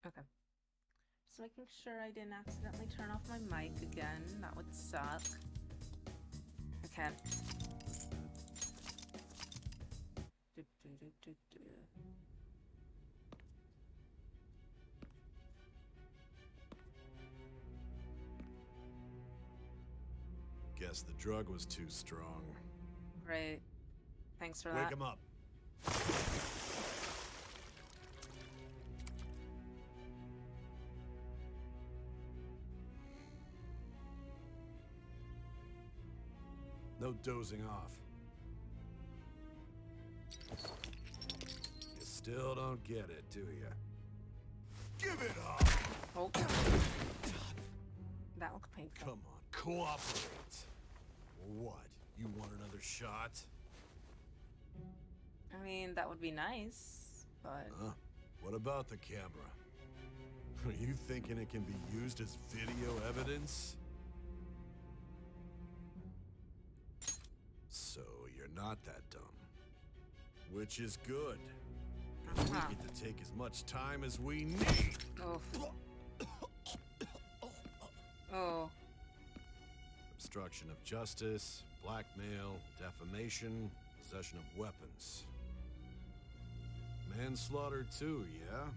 Okay. Just making sure I didn't accidentally turn off my mic again. That would suck. Okay. Guess the drug was too strong. Great. Thanks for that. Wake him up. No dozing off. You still don't get it, do you? Give it up! Oh. That looked painful. Come on, cooperate. What? You want another shot? I mean, that would be nice, but... Huh? What about the camera? Are you thinking it can be used as video evidence? So you're not that dumb. Which is good. 'Cause we get to take as much time as we need. Oh. Oh. Obstruction of justice, blackmail, defamation, possession of weapons. Manslaughter too, yeah?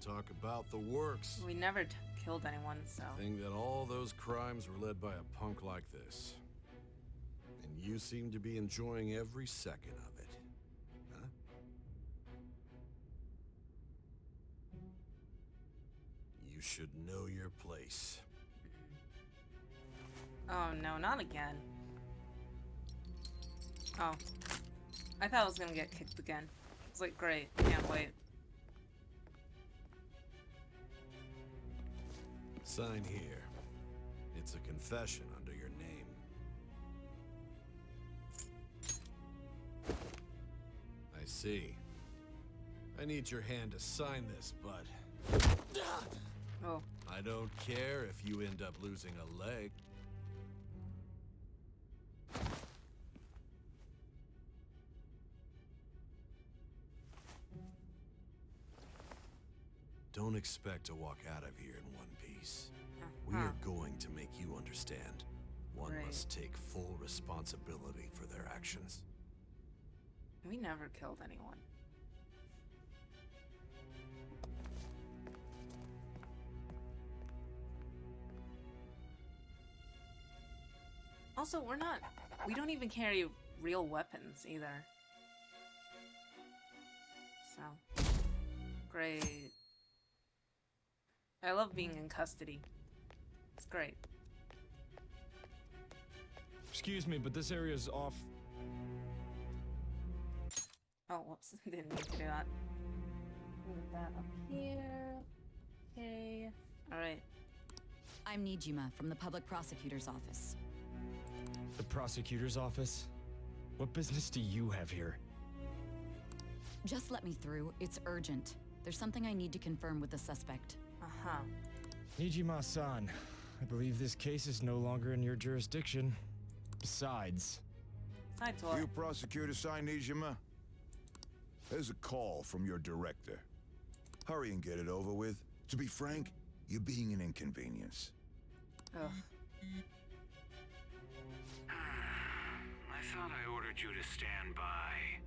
Talk about the works. We never killed anyone, so... Think that all those crimes were led by a punk like this. And you seem to be enjoying every second of it. Huh? You should know your place. Oh no, not again. Oh. I thought I was gonna get kicked again. It's like, great, can't wait. Sign here. It's a confession under your name. I see. I need your hand to sign this, but... Oh. I don't care if you end up losing a leg. Don't expect to walk out of here in one piece. We are going to make you understand. One must take full responsibility for their actions. We never killed anyone. Also, we don't even carry real weapons either. So, great. I love being in custody. It's great. Excuse me, but this area's off. Oh, whoops. Didn't mean to do that. Move that up here. Okay. Alright. I'm Nijima from the Public Prosecutor's Office. The prosecutor's office? What business do you have here? Just let me through. It's urgent. There's something I need to confirm with the suspect. Uh-huh. Nijima-san, I believe this case is no longer in your jurisdiction. Besides... Besides what? You prosecutor sign Nijima? There's a call from your director. Hurry and get it over with. To be frank, you're being an inconvenience. Ugh. I thought I ordered you to stand by.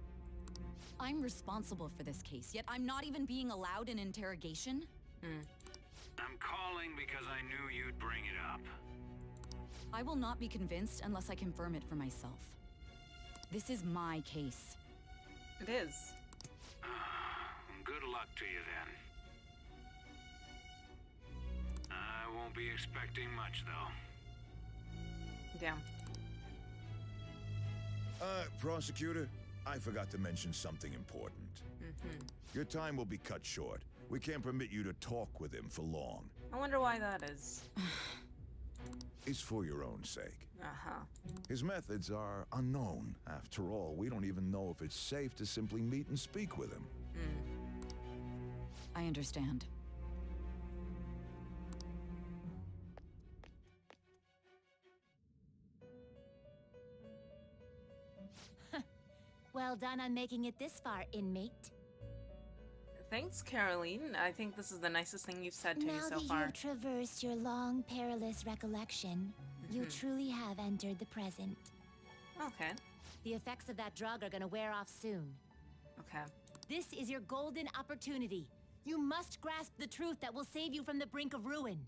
I'm responsible for this case, yet I'm not even being allowed an interrogation? I'm calling because I knew you'd bring it up. I will not be convinced unless I confirm it for myself. This is my case. It is. Good luck to you then. I won't be expecting much though. Damn. Prosecutor, I forgot to mention something important. Your time will be cut short. We can't permit you to talk with him for long. I wonder why that is. It's for your own sake. Uh-huh. His methods are unknown. After all, we don't even know if it's safe to simply meet and speak with him. I understand. Well done on making it this far, inmate. Thanks, Caroline. I think this is the nicest thing you've said to me so Now that far. you've traversed your long, perilous recollection, you truly have entered the present. Okay. The effects of that drug are gonna wear off soon. Okay. This is your golden opportunity. You must grasp the truth that will save you from the brink of ruin.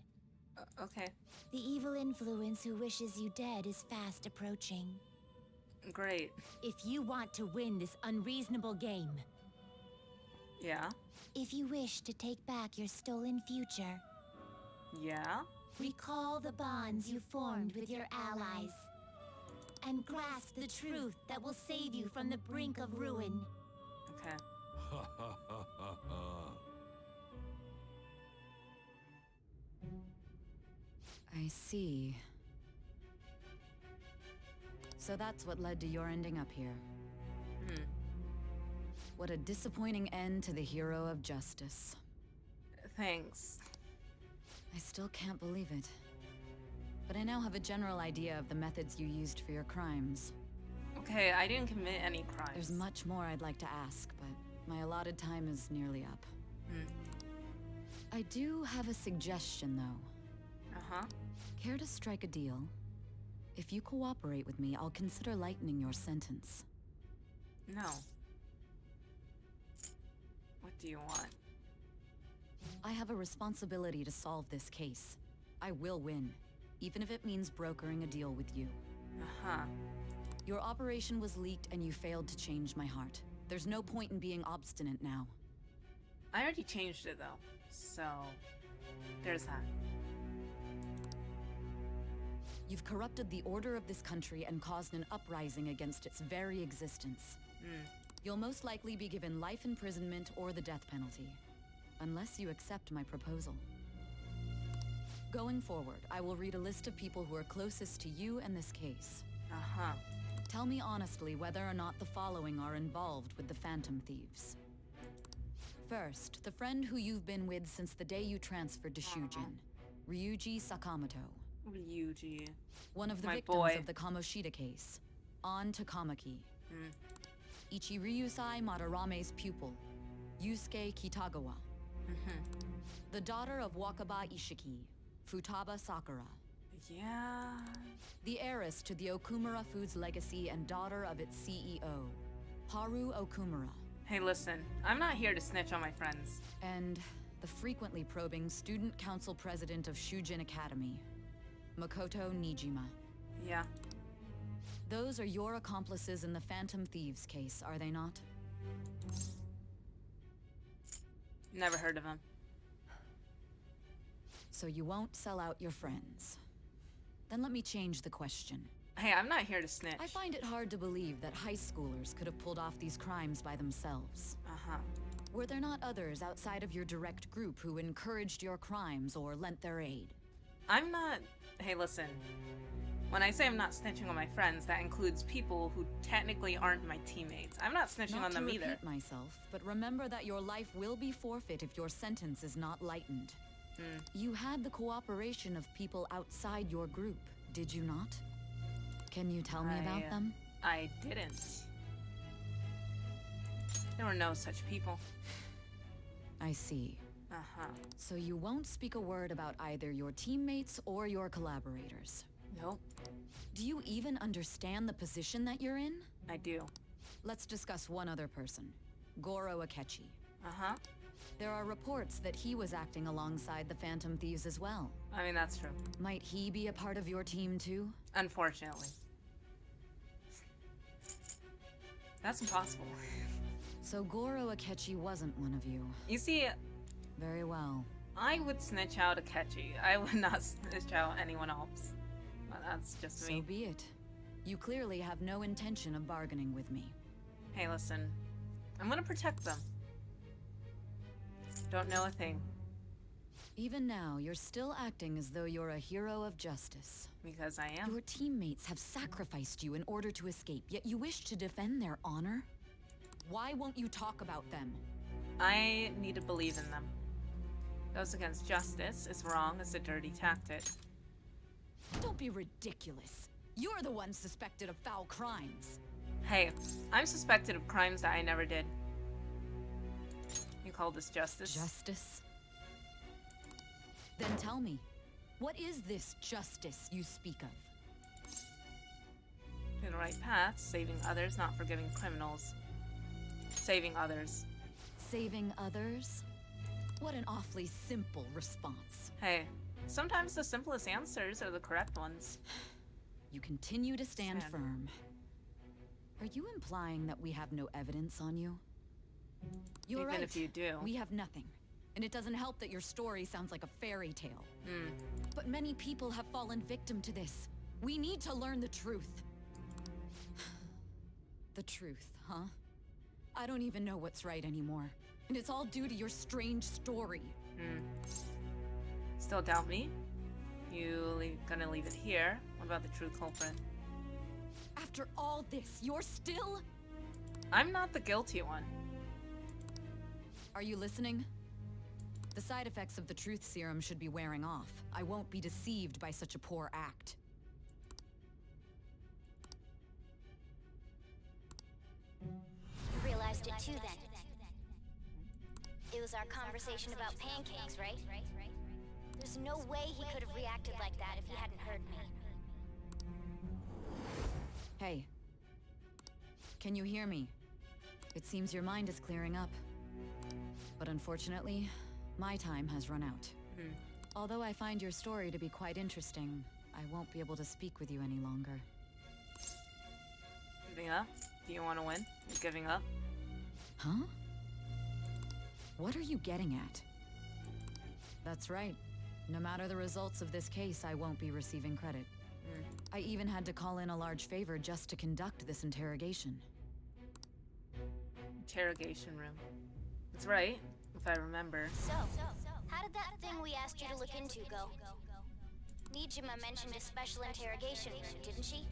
Okay. The evil influence who wishes you dead is fast approaching. Great. If you want to win this unreasonable game, Yeah. if you wish to take back your stolen future, Yeah. recall the bonds you formed with your allies, and grasp the truth that will save you from the brink of ruin. Okay. I see. So that's what led to your ending up here. Hmm. What a disappointing end to the hero of justice. Thanks. I still can't believe it. But I now have a general idea of the methods you used for your crimes. Okay, I didn't commit any crimes. There's much more I'd like to ask, but my allotted time is nearly up. I do have a suggestion, though. Uh-huh. Care to strike a deal? If you cooperate with me, I'll consider lightening your sentence. No. What do you want? I have a responsibility to solve this case. I will win, even if it means brokering a deal with you. Uh-huh. Your operation was leaked and you failed to change my heart. There's no point in being obstinate now. I already changed it, though. So, there's that. You've corrupted the order of this country and caused an uprising against its very existence. You'll most likely be given life imprisonment or the death penalty, unless you accept my proposal. Going forward, I will read a list of people who are closest to you and this case. Uh-huh. Tell me honestly whether or not the following are involved with the Phantom Thieves. First, the friend who you've been with since the day you transferred to Shujin, Ryuji Sakamoto. Ryuji. One of the My victims boy. of the Kamoshida case, An Takamaki. Ichiryusai Madarame's pupil, Yusuke Kitagawa. The daughter of Wakaba Ishiki, Futaba Sakura. Yeah. The heiress to the Okumura Foods legacy and daughter of its CEO, Haru Okumura. Hey, listen. I'm not here to snitch on my friends. And the frequently probing student council president of Shujin Academy, Makoto Nijima. Yeah. Those are your accomplices in the Phantom Thieves case, are they not? Never heard of him. So you won't sell out your friends. Then let me change the question. Hey, I'm not here to snitch. I find it hard to believe that high schoolers could have pulled off these crimes by themselves. Uh-huh. Were there not others outside of your direct group who encouraged your crimes or lent their aid? I'm not... Hey, listen. When I say I'm not snitching on my friends, that includes people who technically aren't my teammates. I'm not snitching Not on them to either. repeat myself, but remember that your life will be forfeit if your sentence is not lightened. You had the cooperation of people outside your group, did you not? Can you tell me about them? I didn't. There were no such people. I see. Uh-huh. So you won't speak a word about either your teammates or your collaborators. Nope. Do you even understand the position that you're in? I do. Let's discuss one other person, Goro Akechi. Uh-huh. There are reports that he was acting alongside the Phantom Thieves as well. I mean, that's true. Might he be a part of your team too? Unfortunately. That's impossible. So Goro Akechi wasn't one of you. You see, Very well. I would snitch out Akechi. I would not snitch out anyone else. But that's just So me. be it. You clearly have no intention of bargaining with me. Hey, listen. I'm gonna protect them. Don't know a thing. Even now, you're still acting as though you're a hero of justice. Because I am. Your teammates have sacrificed you in order to escape, yet you wish to defend their honor? Why won't you talk about them? I need to believe in them. Goes against justice, is wrong, it's a dirty tactic. Don't be ridiculous. You're the one suspected of foul crimes. Hey, I'm suspected of crimes that I never did. You call this justice? Justice? Then tell me, what is this justice you speak of? In the right path, saving others, not forgiving criminals. Saving others. Saving others? What an awfully simple response. Hey, sometimes the simplest answers are the correct ones. You continue to stand firm. Are you implying that we have no evidence on you? You're right. Even if you do. We have nothing. And it doesn't help that your story sounds like a fairy tale. But many people have fallen victim to this. We need to learn the truth. The truth, huh? I don't even know what's right anymore. And it's all due to your strange story. Still doubt me? Gonna leave it here? What about the true culprit? After all this, you're still... I'm not the guilty one. Are you listening? The side effects of the truth serum should be wearing off. I won't be deceived by such a poor act. You realized it too then. It was our conversation about pancakes, right? There's no way he could have reacted like that if he hadn't heard me. Hey. Can you hear me? It seems your mind is clearing up. But unfortunately, my time has run out. Although I find your story to be quite interesting, I won't be able to speak with you any longer. Giving up? Do you want to win? You're giving up? Huh? What are you getting at? That's right. No matter the results of this case, I won't be receiving credit. I even had to call in a large favor just to conduct this interrogation. Interrogation room. That's right, if I remember. So, how did that thing we asked you to look into go? Nijima mentioned a special interrogation room, didn't she?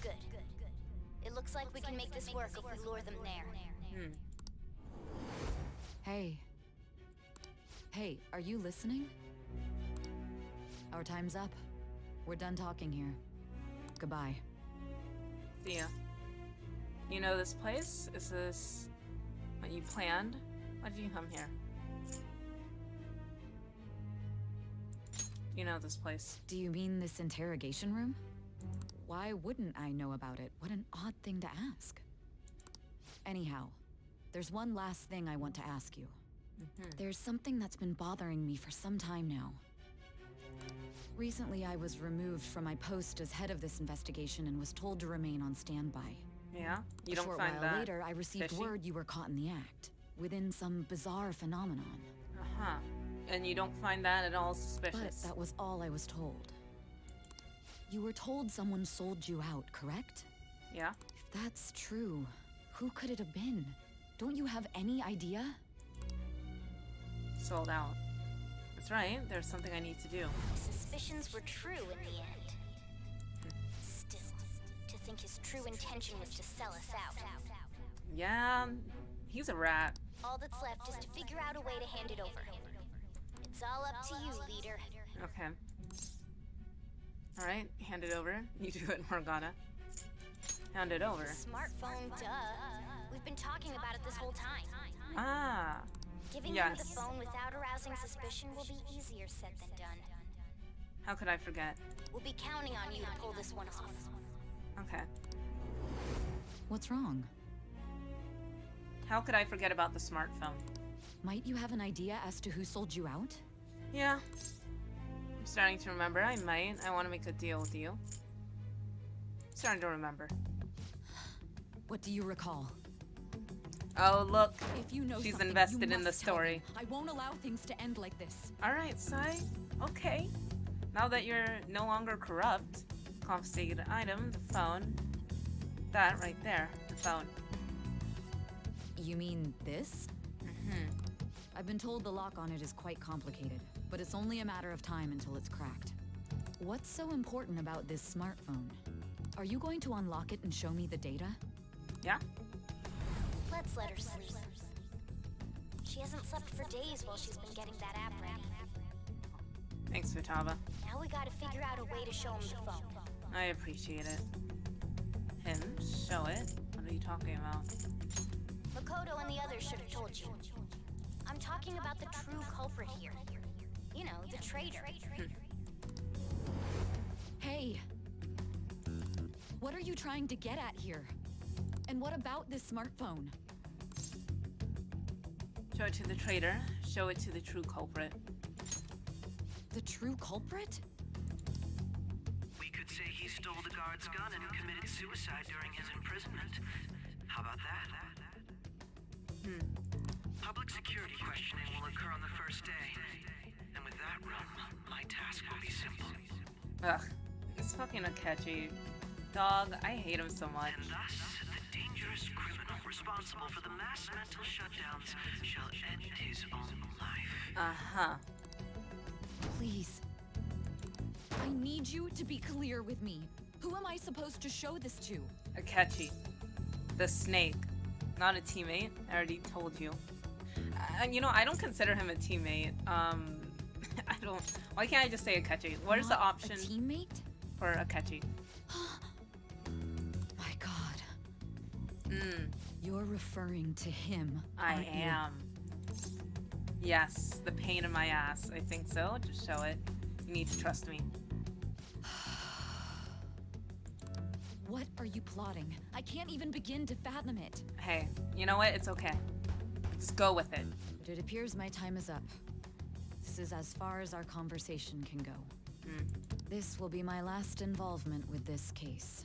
Good. It looks like we can make this work if we lure them there. Hey. Hey, are you listening? Our time's up. We're done talking here. Goodbye. See ya. You know this place? Is this what you planned? Why did you come here? You know this place. Do you mean this interrogation room? Why wouldn't I know about it? What an odd thing to ask. Anyhow, there's one last thing I want to ask you. There's something that's been bothering me for some time now. Recently, I was removed from my post as head of this investigation and was told to remain on standby. Yeah? You A don't short find while that later, I received fishy? word you were caught in the act, within some bizarre phenomenon. Uh-huh. And you don't find that at all But suspicious? that was all I was told. You were told someone sold you out, correct? Yeah? If that's true, who could it have been? Don't you have any idea? Sold out. That's right, there's something I need to do. My suspicions were true in the end. Still, to think his true intention was to sell us out. Yeah, he's a rat. All that's left is to figure out a way to hand it over. It's all up to you, leader. Okay. Alright, hand it over. You do it, Morgana. Hand it over. Smartphone, duh. We've been talking about it this whole time. Ah. Giving him the phone without arousing suspicion will be easier said than done. How could I forget? We'll be counting on you to pull this one off. Okay. What's wrong? How could I forget about the smartphone? Might you have an idea as to who sold you out? Yeah. I'm starting to remember. I might. I want to make a deal with you. I'm starting to remember. What do you recall? Oh, look. If you know She's something, invested you in the must tell story. me. I won't allow things to end like this. Alright, Sai. Okay. Now that you're no longer corrupt, confiscated item, the phone. That right there. The phone. You mean this? I've been told the lock on it is quite complicated, but it's only a matter of time until it's cracked. What's so important about this smartphone? Are you going to unlock it and show me the data? Yeah? Let's let her sleep. She hasn't slept for days while she's been getting that app ready. Thanks, Futaba. Now we gotta figure out a way to show him the phone. I appreciate it. Him? Show it? What are you talking about? Makoto and the others should have told you. talking about the true culprit here. You know, the traitor. Hey. What are you trying to get at here? And what about this smartphone? Show it to the traitor. Show it to the true culprit. The true culprit? We could say he stole the guard's gun and committed suicide during his imprisonment. How about that? Public security questioning will occur on the first day. And with that run, my task will be simple. Ugh, it's fucking Akechi. Dog, I hate him so much. And thus, the dangerous criminal responsible for the mass mental shutdowns shall end his own life. Uh-huh. Please. I need you to be clear with me. Who am I supposed to show this to? Akechi. The snake. Not a teammate. I already told you. You know, I don't consider him a teammate. I don't... Why can't I just say Akechi? What is the option A teammate? for Akechi? My God. Mm, You're referring to him. I aren't you? am. Yes, the pain in my ass. I think so. Just show it. You need to trust me. What are you plotting? I can't even begin to fathom it. Hey, you know what? It's okay. Just go with it. But it appears my time is up. This is as far as our conversation can go. This will be my last involvement with this case.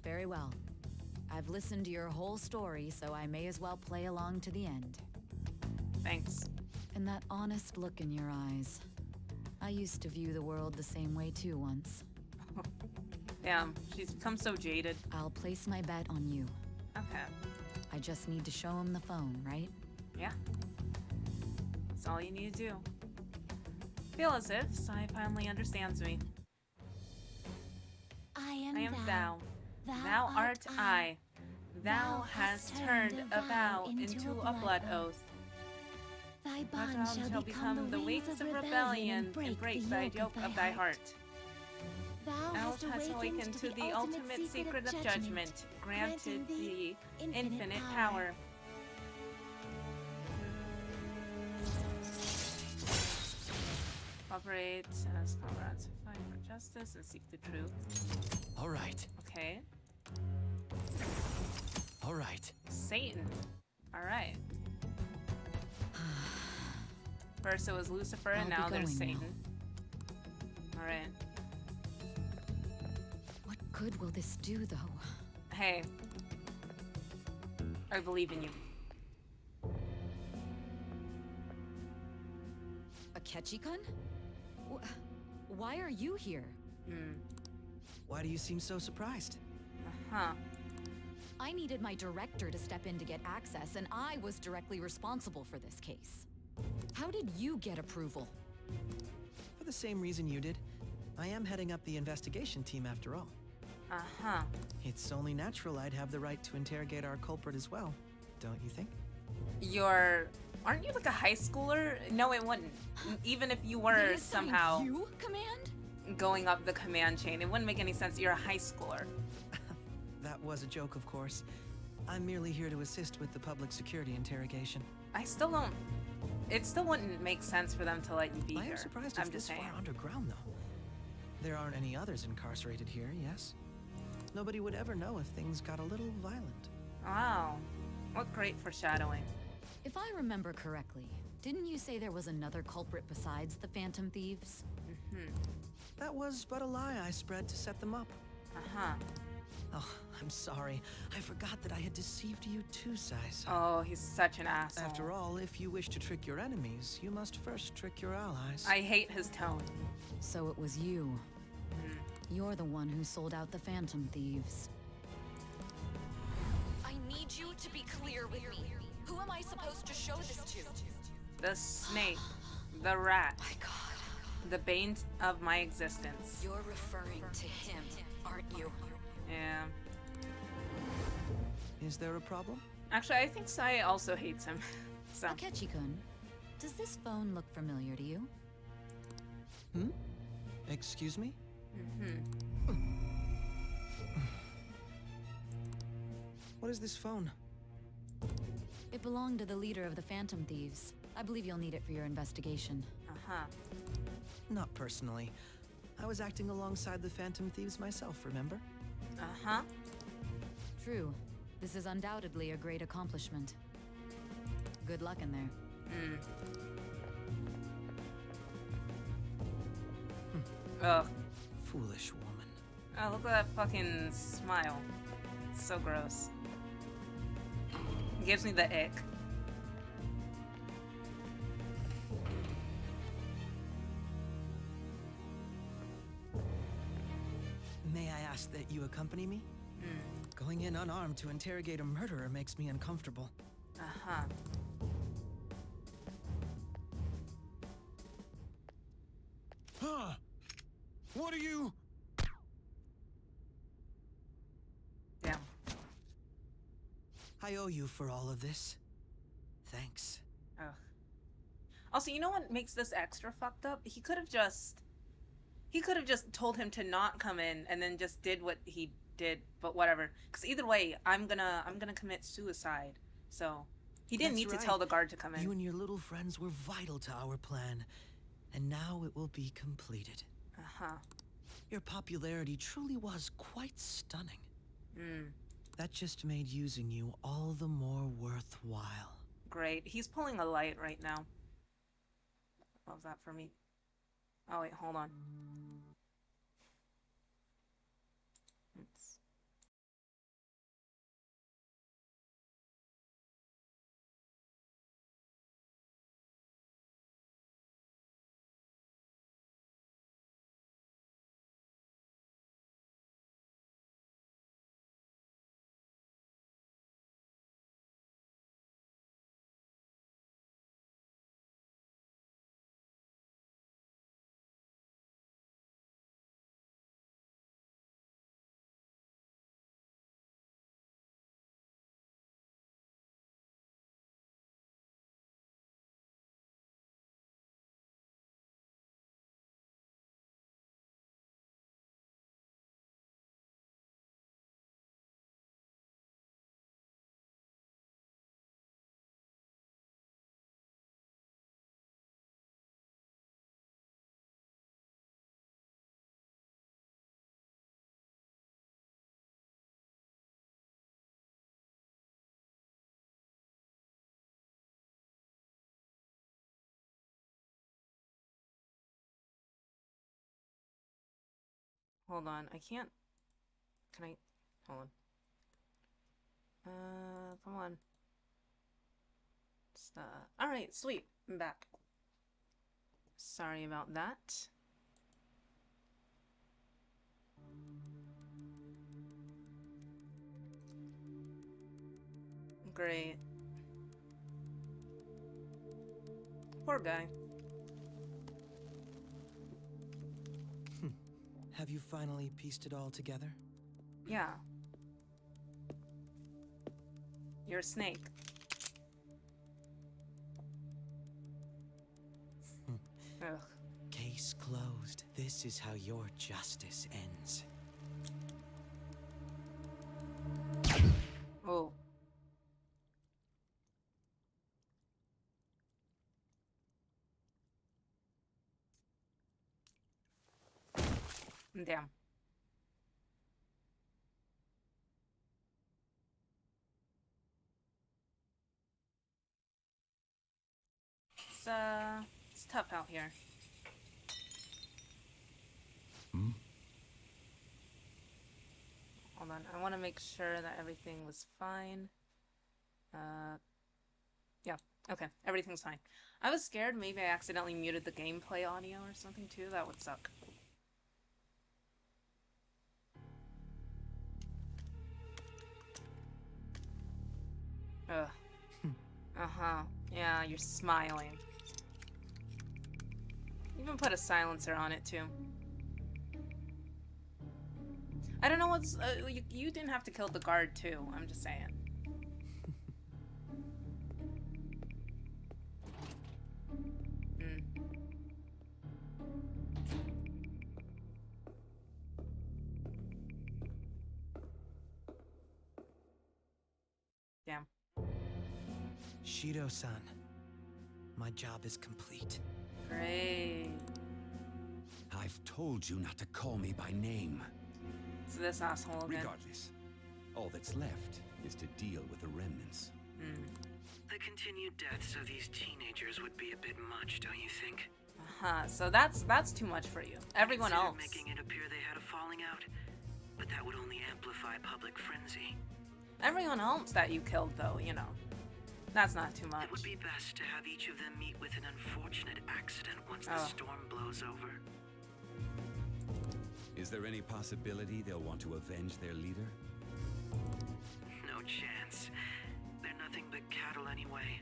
Very well. I've listened to your whole story, so I may as well play along to the end. Thanks. And that honest look in your eyes. I used to view the world the same way too once. Damn, she's become so jaded. I'll place my bet on you. Okay. I just need to show him the phone, right? Yeah. That's all you need to do. Feel as if Sai finally understands me. I I am thou. Thou art I. Thou hast turned a vow into a blood oath. Thy Thy bond shall become the wings of rebellion and break thy yoke of thy heart. Thou Thou hast awakened to the ultimate secret of judgment, granted thee infinite power. Operate as comrades who fight for justice and seek the truth. All right. Okay. All right. Satan. Alright. First it was Lucifer, and I'll now be there's going now. Satan. Alright. What good will this do, though? Hey. I believe in you. Akechi-kun? Why are you here? Why do you seem so surprised? Uh-huh. I needed my director to step in to get access, and I was directly responsible for this case. How did you get approval? For the same reason you did. I am heading up the investigation team after all. Uh-huh. It's only natural I'd have the right to interrogate our culprit as well, don't you think? Aren't you like a high schooler? No, it wouldn't. Even if you were They assigned somehow you command? going up the command chain, it wouldn't make any sense. You're a high schooler. That was a joke, of course. I'm merely here to assist with the public security interrogation. I still don't... It still wouldn't make sense for them to let you be I here. am surprised I'm it's just this saying. far underground, though. There aren't any others incarcerated here, yes? Nobody would ever know if things got a little violent. Wow. What great foreshadowing. If I remember correctly, didn't you say there was another culprit besides the Phantom Thieves? That was but a lie I spread to set them up. Uh-huh. Oh, I'm sorry. I forgot that I had deceived you too, Sais. Oh, he's such an asshole. After all, if you wish to trick your enemies, you must first trick your allies. I hate his tone. So it was you. You're the one who sold out the Phantom Thieves. I need you to be clear with me. Who am I supposed to show this to? The snake. The rat. My God. The bane of my existence. You're referring to him, aren't you? Yeah. Is there a problem? Actually, I think Sai also hates him. So, Akechi-kun, does this phone look familiar to you? Excuse me? What is this phone? It belonged to the leader of the Phantom Thieves. I believe you'll need it for your investigation. Uh-huh. Not personally. I was acting alongside the Phantom Thieves myself, remember? Uh-huh. True. This is undoubtedly a great accomplishment. Good luck in there. Ugh. Foolish woman. Oh, look at that fucking smile. It's so gross. It gives me the ick. May I ask that you accompany me? Going in unarmed to interrogate a murderer makes me uncomfortable. Uh-huh. Huh? What are you? Damn. I owe you for all of this. Thanks. Ugh. Also, you know what makes this extra fucked up? He could have just told him to not come in and then just did what he did, but whatever. Because either way, I'm gonna commit suicide. So he didn't That's need to right. tell the guard to come in. You and your little friends were vital to our plan, and now it will be completed. Uh-huh. Your popularity truly was quite stunning. That just made using you all the more worthwhile. Great. He's pulling a light right now. Love that for me. Oh wait, hold on. Oops. Hold on. I can't. Can I? Hold on. Come on. Alright, sweet. I'm back. Sorry about that. Great. Poor guy. Have you finally pieced it all together? Yeah. You're a snake. Ugh. Case closed. This is how your justice ends. Oh. Damn. It's tough out here. Hold on, I want to make sure that everything was fine. Yeah, okay, everything's fine. I was scared maybe I accidentally muted the gameplay audio or something too. That would suck. Ugh. Uh-huh. Yeah, you're smiling. Even put a silencer on it too. I don't know what's... you didn't have to kill the guard too, I'm just saying. Damn. Shido-san, my job is complete. Great. I've told you not to call me by name. It's this asshole again. Regardless, all that's left is to deal with the remnants. The continued deaths of these teenagers would be a bit much, don't you think? So that's too much for you. Everyone Consider else. making it appear they had a falling out, but that would only amplify public frenzy. Everyone else that you killed, though, you know, that's not too much. It would be best to have each of them meet with an unfortunate accident once the storm blows over. Is there any possibility they'll want to avenge their leader? No chance. They're nothing but cattle anyway.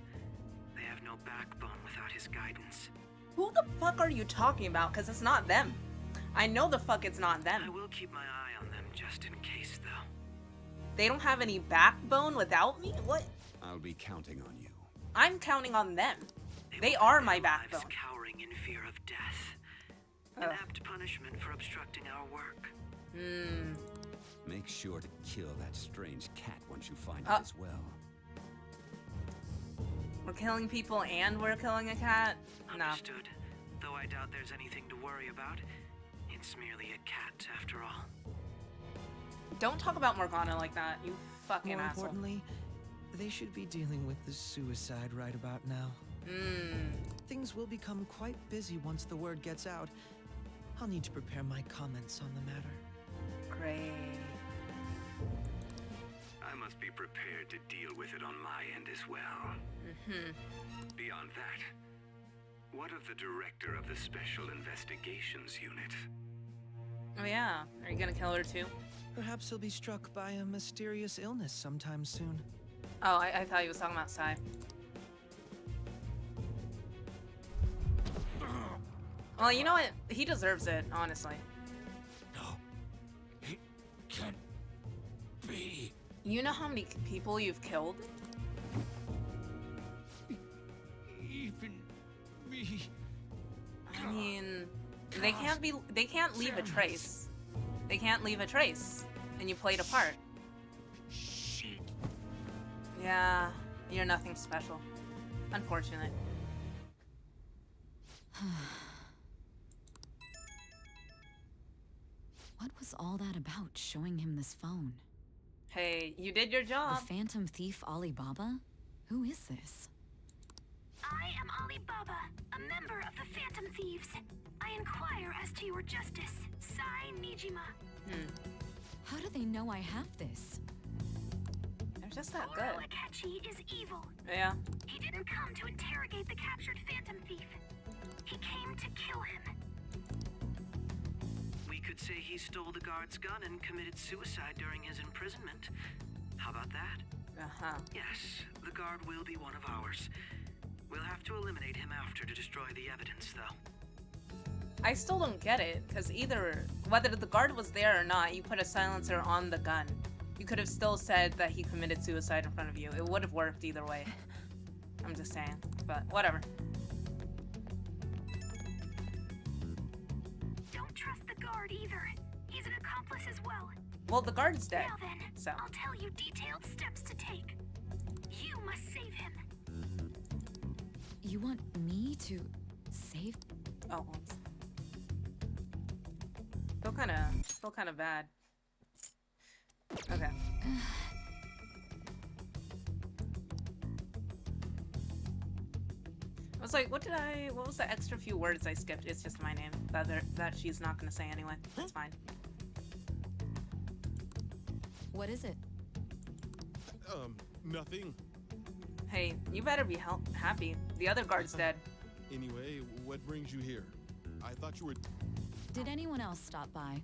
They have no backbone without his guidance. Who the fuck are you talking about? Because it's not them. I know the fuck it's not them. I will keep my eye on them just in case, though. They don't have any backbone without me? What? I'll be counting on you. I'm counting on them. They will are spend my their lives backbone. cowering in fear of death. An apt punishment for obstructing our work. Make sure to kill that strange cat once you find it as well. We're killing people and we're killing a cat? No. Understood. Though I doubt there's anything to worry about. It's merely a cat, after all. Don't talk about Morgana like that, you fucking More asshole. importantly, they should be dealing with the suicide right about now. Things will become quite busy once the word gets out. I'll need to prepare my comments on the matter. Great. I must be prepared to deal with it on my end as well. Beyond that, what of the director of the Special Investigations Unit? Oh yeah, are you gonna kill her too? Perhaps he'll be struck by a mysterious illness sometime soon. Oh, I thought he was talking about Sai. Well, you know what? He deserves it, honestly. No, it can't be. You know how many people you've killed? Even me. I mean, they can't leave a trace. They can't leave a trace. And you played a part. Shit. Yeah, you're nothing special. Unfortunate. What was all that about, showing him this phone? Hey, you did your job. The Phantom Thief Alibaba? Who is this? I am Alibaba, a member of the Phantom Thieves. I inquire as to your justice, Sai Nijima. How do they know I have this? They're just that Oro good. Akechi is evil. Yeah. He didn't come to interrogate the captured Phantom Thief. He came to kill him. We could say he stole the guard's gun and committed suicide during his imprisonment. How about that? Yes, the guard will be one of ours. We'll have to eliminate him after to destroy the evidence, though. I still don't get it, because either, whether the guard was there or not, you put a silencer on the gun. You could have still said that he committed suicide in front of you. It would have worked either way. I'm just saying, but whatever. Don't trust the guard either. He's an accomplice as well. Well, the guard's dead, Now then, so. I'll tell you detailed steps to take. You must save him. You want me to save? Oh, feel kind of bad. Okay. I was like, what was the extra few words I skipped? It's just my name that she's not gonna say anyway. That's fine. What is it? Nothing. Hey, you better be happy. The other guard's dead. Anyway, what brings you here? I thought you were... Did anyone else stop by?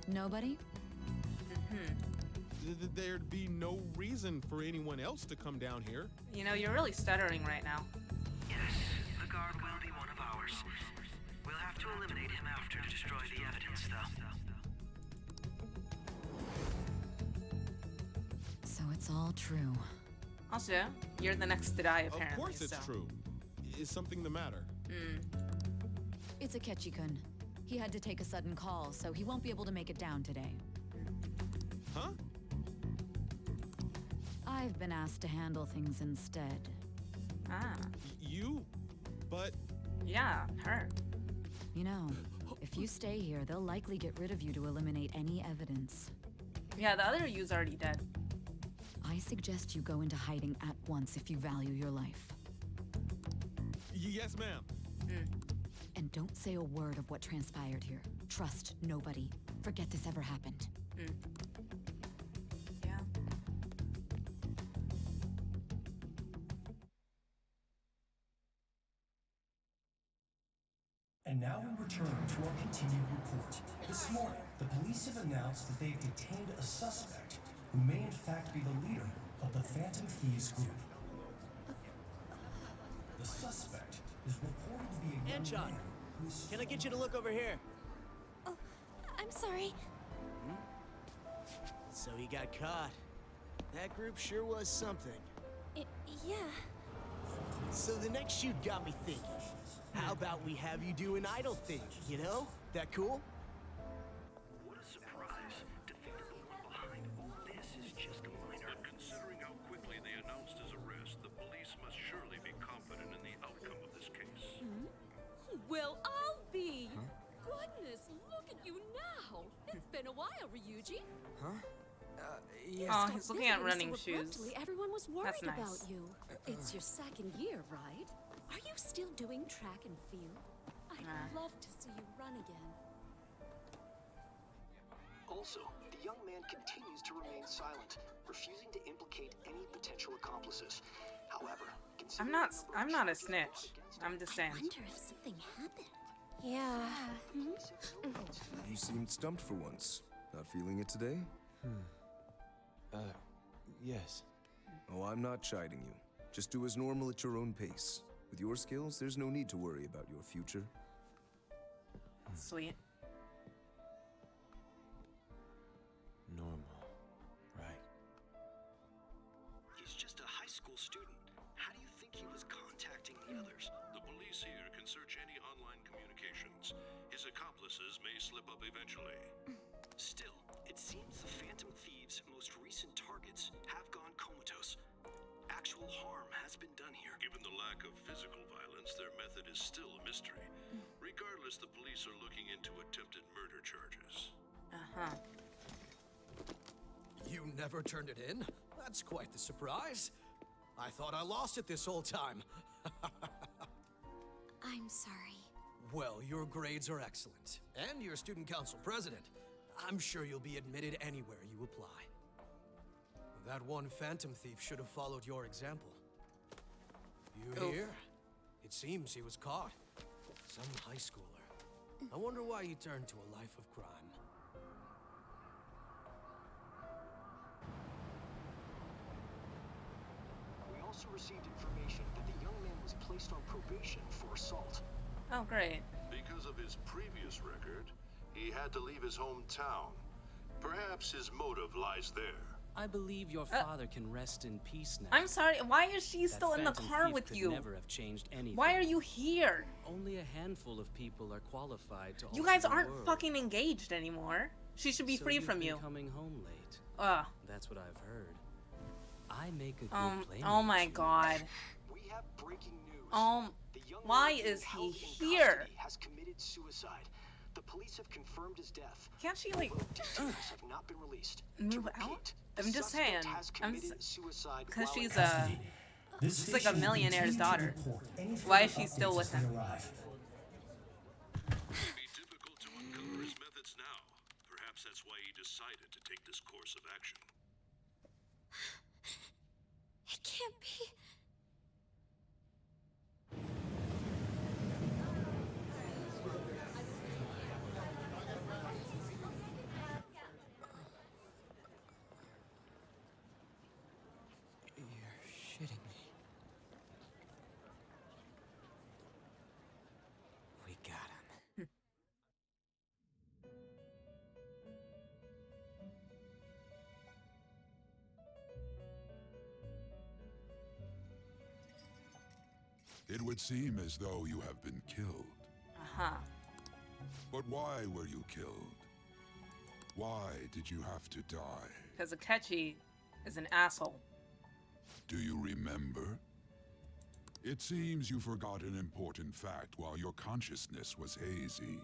Nobody? There'd be no reason for anyone else to come down here. You know, you're really stuttering right now. Yes, the guard will be one of ours. We'll have to eliminate him after to destroy the evidence, though. So it's all true. Also, you're the next to die, apparently. Of course it's true. Is something the matter? It's Akechi-kun. He had to take a sudden call, so he won't be able to make it down today. Huh? I've been asked to handle things instead. Ah. You? But... Yeah, her. You know, if you stay here, they'll likely get rid of you to eliminate any evidence. Yeah, the other you's already dead. I suggest you go into hiding at once if you value your life. Yes, ma'am. And don't say a word of what transpired here. Trust nobody. Forget this ever happened. Yeah. And now we return to our continued report. This morning, the police have announced that they've detained a suspect who may in fact be the leader of the Phantom Thieves group. The suspect is reported to be a young Anchon, man who is... can I get you to look over here? Oh, I'm sorry. So he got caught. That group sure was something. Yeah. So the next shoot got me thinking. How about we have you do an idol thing, you know? That cool? What a surprise. To think that the one behind all this is just a minor. Considering how quickly they announced his arrest, the police must surely be confident in the outcome of this case. Well, I'll be. Goodness, look at you now. It's been a while, Ryuji. Huh? Yeah. Oh, he's looking at running shoes. Everyone was worried That's nice. about you. It's your second year, right? Are you still doing track and field? I'd love to see you run again. Also, the young man continues to remain silent, refusing to implicate any potential accomplices. However, I'm not a snitch. I'm just saying. I wonder if something happened. Yeah. You seemed stumped for once. Not feeling it today? Yes. Oh, I'm not chiding you. Just do as normal at your own pace. With your skills, there's no need to worry about your future. Sweet. Normal. Right. He's just a high school student. How do you think he was contacting the others? The police here can search any online communications. His accomplices may slip up eventually. Still, it seems the Phantom Thieves' most recent targets have gone comatose. Actual harm has been done here. Given the lack of physical violence, their method is still a mystery. Regardless, the police are looking into attempted murder charges. You never turned it in? That's quite the surprise. I thought I lost it this whole time. I'm sorry. Well, your grades are excellent. And you're student council president. I'm sure you'll be admitted anywhere you apply. That one Phantom Thief should have followed your example. You hear? It seems he was caught. Some high schooler. I wonder why he turned to a life of crime. We also received information that the young man was placed on probation for assault. Oh, great. Because of his previous record, he had to leave his hometown. Perhaps his motive lies there. I believe your father can rest in peace now. I'm sorry, why is she still in the car with you? Never have changed anything. Why are you here? Only a handful of people are qualified to. You guys aren't fucking engaged anymore. She should be free from you. Coming home late. That's what I've heard. I make a good playmate. Oh my god. We have breaking news. The young why man is he held in here? custody has committed suicide. The police have confirmed his death. Can't she like Details have not been released. move out? I'm just saying. Because she's This like a millionaire's daughter. Why is she still with him? It would be difficult to uncover his methods now. Perhaps that's why he decided to take this course of action. It can't be. Shitting me. We got him. It would seem as though you have been killed. But why were you killed? Why did you have to die? Because Akechi is an asshole. Do you remember? It seems you forgot an important fact while your consciousness was hazy.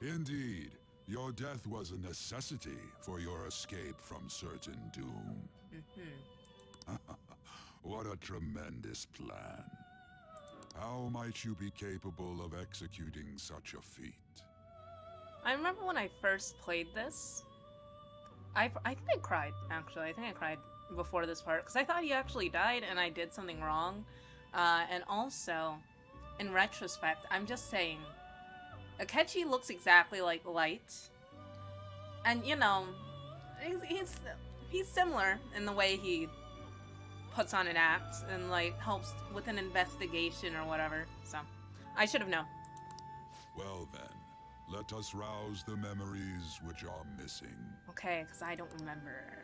Indeed, your death was a necessity for your escape from certain doom. What a tremendous plan. How might you be capable of executing such a feat? I remember when I first played this, I think I cried, actually. I think I cried before this part, because I thought he actually died and I did something wrong. And also, in retrospect, I'm just saying, Akechi looks exactly like Light. And, you know, he's similar in the way he puts on an act and, like, helps with an investigation or whatever. So, I should have known. Well then, let us rouse the memories which are missing. Okay, because I don't remember.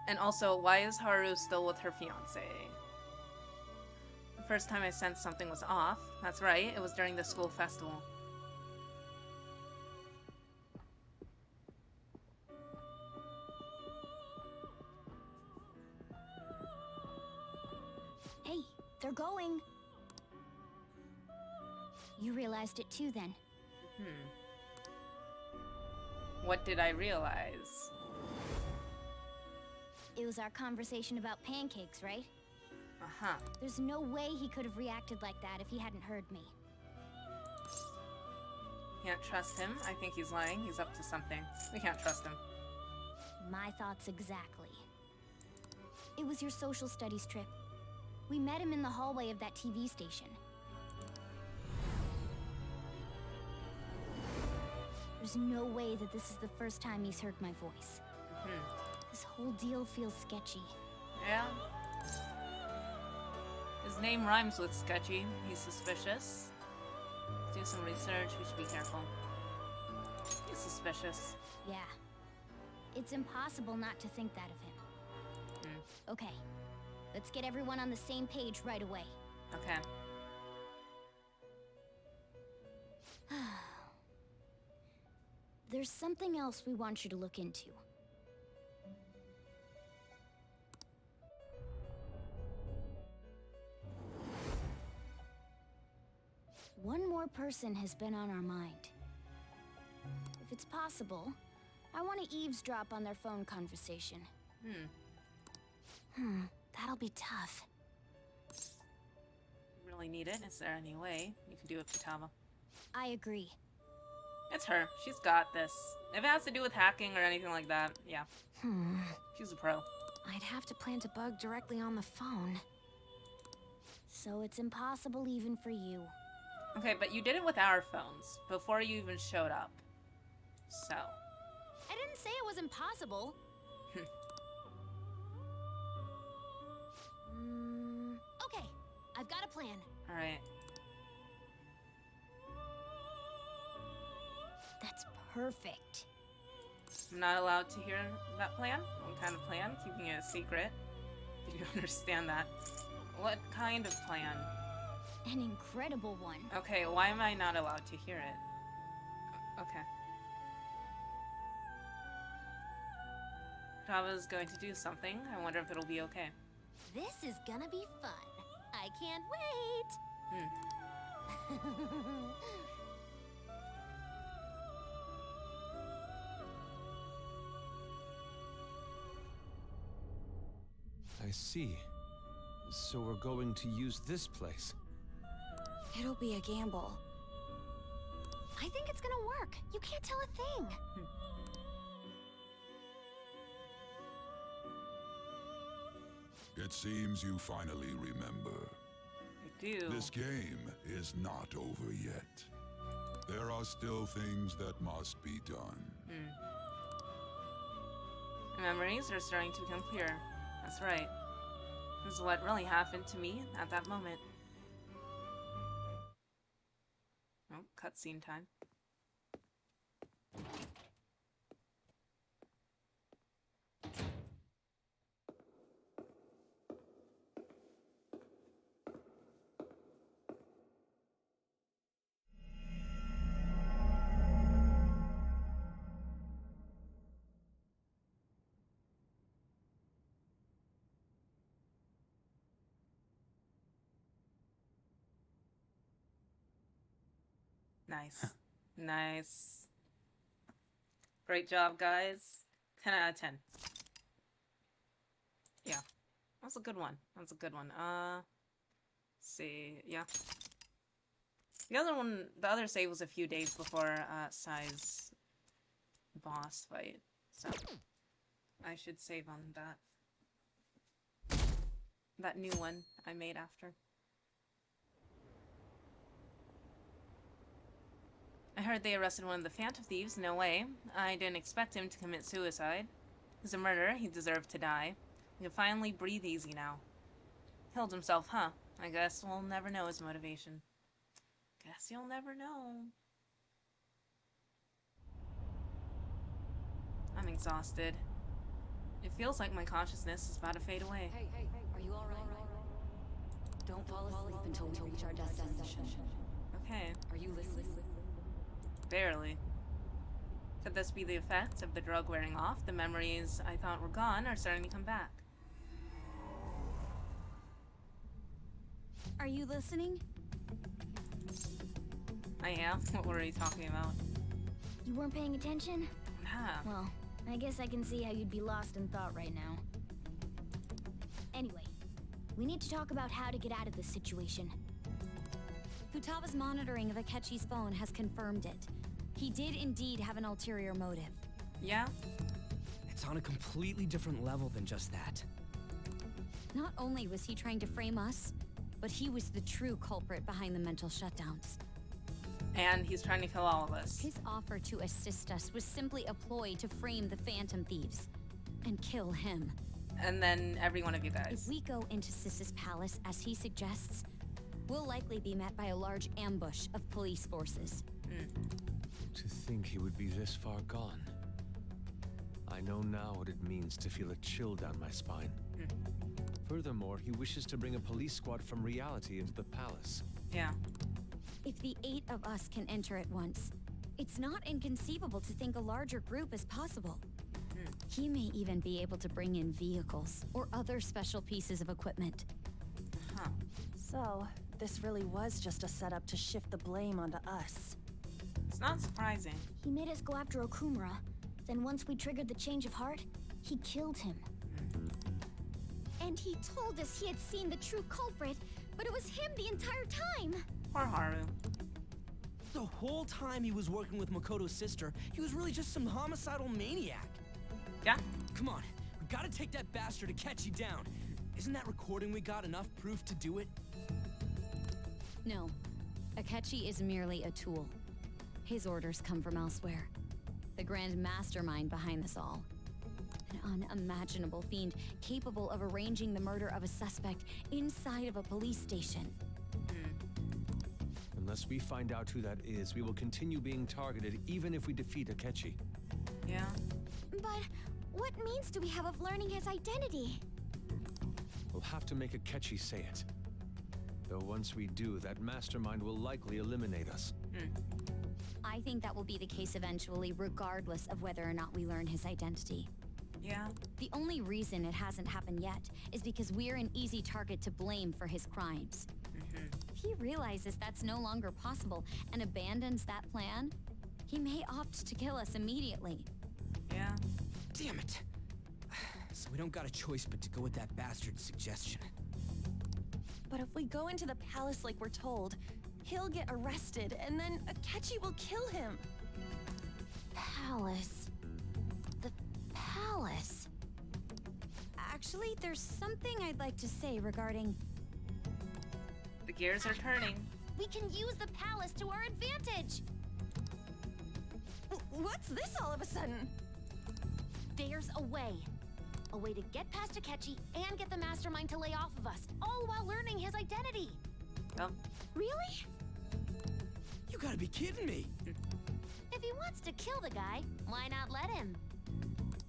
And also, why is Haru still with her fiancé? The first time I sensed something was off. That's right, it was during the school festival. Hey, they're going. You realized it too, then. What did I realize? It was our conversation about pancakes, right? Uh-huh. There's no way he could have reacted like that if he hadn't heard me. Can't trust him. I think he's lying. He's up to something. We can't trust him. My thoughts exactly. It was your social studies trip. We met him in the hallway of that TV station. There's no way that this is the first time he's heard my voice. This whole deal feels sketchy. Yeah. His name rhymes with sketchy. He's suspicious. Let's do some research. We should be careful. He's suspicious. Yeah. It's impossible not to think that of him. Okay. Let's get everyone on the same page right away. Okay. There's something else we want you to look into. One more person has been on our mind. If it's possible, I want to eavesdrop on their phone conversation. That'll be tough. Really need it? Is there any way you can do it, Futaba? I agree. It's her. She's got this. If it has to do with hacking or anything like that, yeah. She's a pro. I'd have to plant a bug directly on the phone. So it's impossible even for you. Okay, but you did it with our phones before you even showed up. So. I didn't say it was impossible. Okay, I've got a plan. Alright. That's perfect. I'm not allowed to hear that plan? What kind of plan? Keeping it a secret? Did you understand that? What kind of plan? An incredible one. Okay, why am I not allowed to hear it? Okay. Futaba is going to do something. I wonder if it'll be okay. This is gonna be fun. I can't wait. I see. So we're going to use this place. It'll be a gamble. I think it's gonna work. You can't tell a thing. It seems you finally remember. I do. This game is not over yet. There are still things that must be done. Memories are starting to become clear. That's right. This is what really happened to me at that moment. Oh, cutscene time. Nice. Nice. Great job, guys. 10 out of 10. Yeah. That was a good one. That was a good one. See. Yeah. The other save was a few days before Sai's boss fight. So I should save on that new one I made after. I heard they arrested one of the Phantom Thieves. No way. I didn't expect him to commit suicide. He's a murderer. He deserved to die. He can finally breathe easy now. Killed himself, huh? I guess we'll never know his motivation. Guess you'll never know. I'm exhausted. It feels like my consciousness is about to fade away. Hey, are you alright? Don't fall asleep until we reach our destination. Okay. Are you listening? Barely. Could this be the effect of the drug wearing off? The memories I thought were gone are starting to come back. Are you listening? I am? What were you talking about? You weren't paying attention? Nah. Well, I guess I can see how you'd be lost in thought right now. Anyway, we need to talk about how to get out of this situation. Futaba's monitoring of Akechi's phone has confirmed it. He did indeed have an ulterior motive. Yeah? It's on a completely different level than just that. Not only was he trying to frame us, but he was the true culprit behind the mental shutdowns. And he's trying to kill all of us. His offer to assist us was simply a ploy to frame the Phantom Thieves and kill him. And then every one of you guys. If we go into Sis's palace as he suggests, we'll likely be met by a large ambush of police forces. To think he would be this far gone. I know now what it means to feel a chill down my spine. Furthermore, he wishes to bring a police squad from reality into the palace. Yeah. If the 8 of us can enter at once, it's not inconceivable to think a larger group is possible. He may even be able to bring in vehicles or other special pieces of equipment. Huh. So, this really was just a setup to shift the blame onto us. It's not surprising. He made us go after Okumura. Then once we triggered the change of heart, he killed him. And he told us he had seen the true culprit, but it was him the entire time. Poor Haru. The whole time he was working with Makoto's sister, he was really just some homicidal maniac. Yeah? Come on, we gotta take that bastard Akechi down. Isn't that recording we got enough proof to do it? No. Akechi is merely a tool. His orders come from elsewhere. The grand mastermind behind this all. An unimaginable fiend capable of arranging the murder of a suspect inside of a police station. Unless we find out who that is, we will continue being targeted even if we defeat Akechi. Yeah. But what means do we have of learning his identity? We'll have to make Akechi say it. Though once we do, that mastermind will likely eliminate us. I think that will be the case eventually, regardless of whether or not we learn his identity. Yeah. The only reason it hasn't happened yet is because we're an easy target to blame for his crimes. If he realizes that's no longer possible and abandons that plan, he may opt to kill us immediately. Yeah. Damn it. So we don't got a choice but to go with that bastard's suggestion. But if we go into the palace like we're told, he'll get arrested and then Akechi will kill him. Palace. The palace. Actually, there's something I'd like to say regarding... The gears are turning. We can use the palace to our advantage! What's this all of a sudden? There's a way. A way to get past Akechi and get the mastermind to lay off of us, all while learning his identity. Really? You gotta be kidding me. If he wants to kill the guy, why not let him?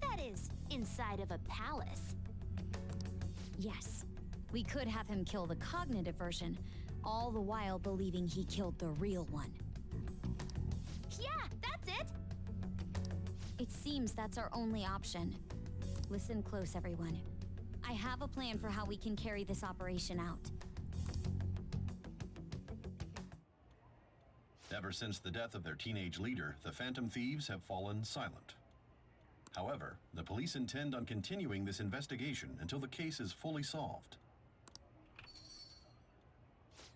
That is, inside of a palace. Yes. We could have him kill the cognitive version, all the while believing he killed the real one. Yeah, that's it! It seems that's our only option. Listen close, everyone. I have a plan for how we can carry this operation out. Ever since the death of their teenage leader, the Phantom Thieves have fallen silent. However, the police intend on continuing this investigation until the case is fully solved.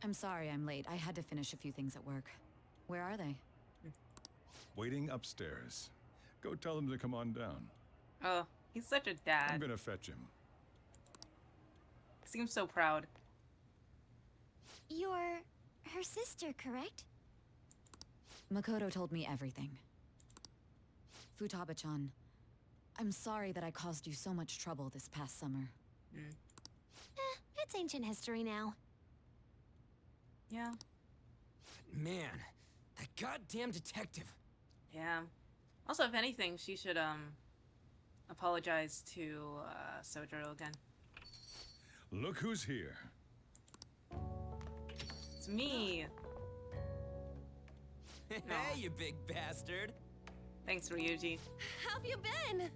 I'm sorry I'm late. I had to finish a few things at work. Where are they? Waiting upstairs. Go tell them to come on down. Oh, he's such a dad. I'm gonna fetch him. Seems so proud. You're her sister, correct? Makoto told me everything. Futaba-chan, I'm sorry that I caused you so much trouble this past summer. It's ancient history now. Yeah. Man, that goddamn detective. Yeah. Also, if anything, she should apologize to Sojiro again. Look who's here. It's me. Hey, you big bastard. Thanks, Ryuji. How have you been?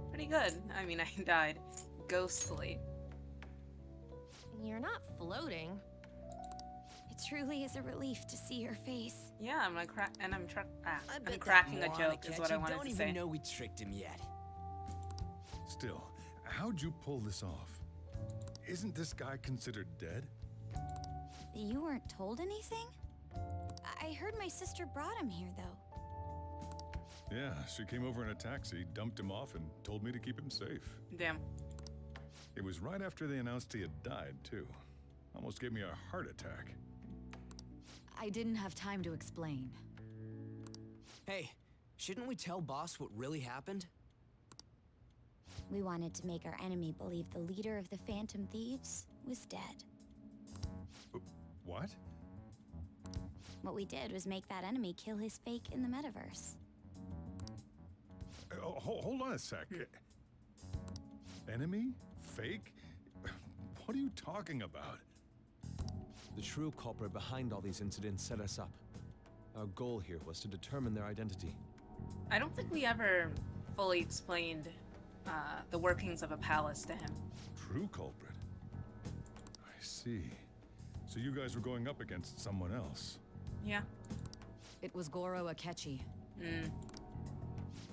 Pretty good. I mean, I died ghostly. You're not floating. It truly is a relief to see your face. Yeah, I'm like I'm bet cracking that a joke is what I Moana wanted don't to even say. know we tricked him yet. Still, how'd you pull this off? Isn't this guy considered dead? You weren't told anything? I heard my sister brought him here, though. Yeah, she came over in a taxi, dumped him off, and told me to keep him safe. Damn. It was right after they announced he had died, too. Almost gave me a heart attack. I didn't have time to explain. Hey, shouldn't we tell boss what really happened? We wanted to make our enemy believe the leader of the Phantom Thieves was dead. What? What we did was make that enemy kill his fake in the metaverse. Hold on a sec. Enemy? Fake? What are you talking about? The true culprit behind all these incidents set us up. Our goal here was to determine their identity. I don't think we ever fully explained the workings of a palace to him. True culprit? I see. So you guys were going up against someone else? Yeah. It was Goro Akechi. Mm.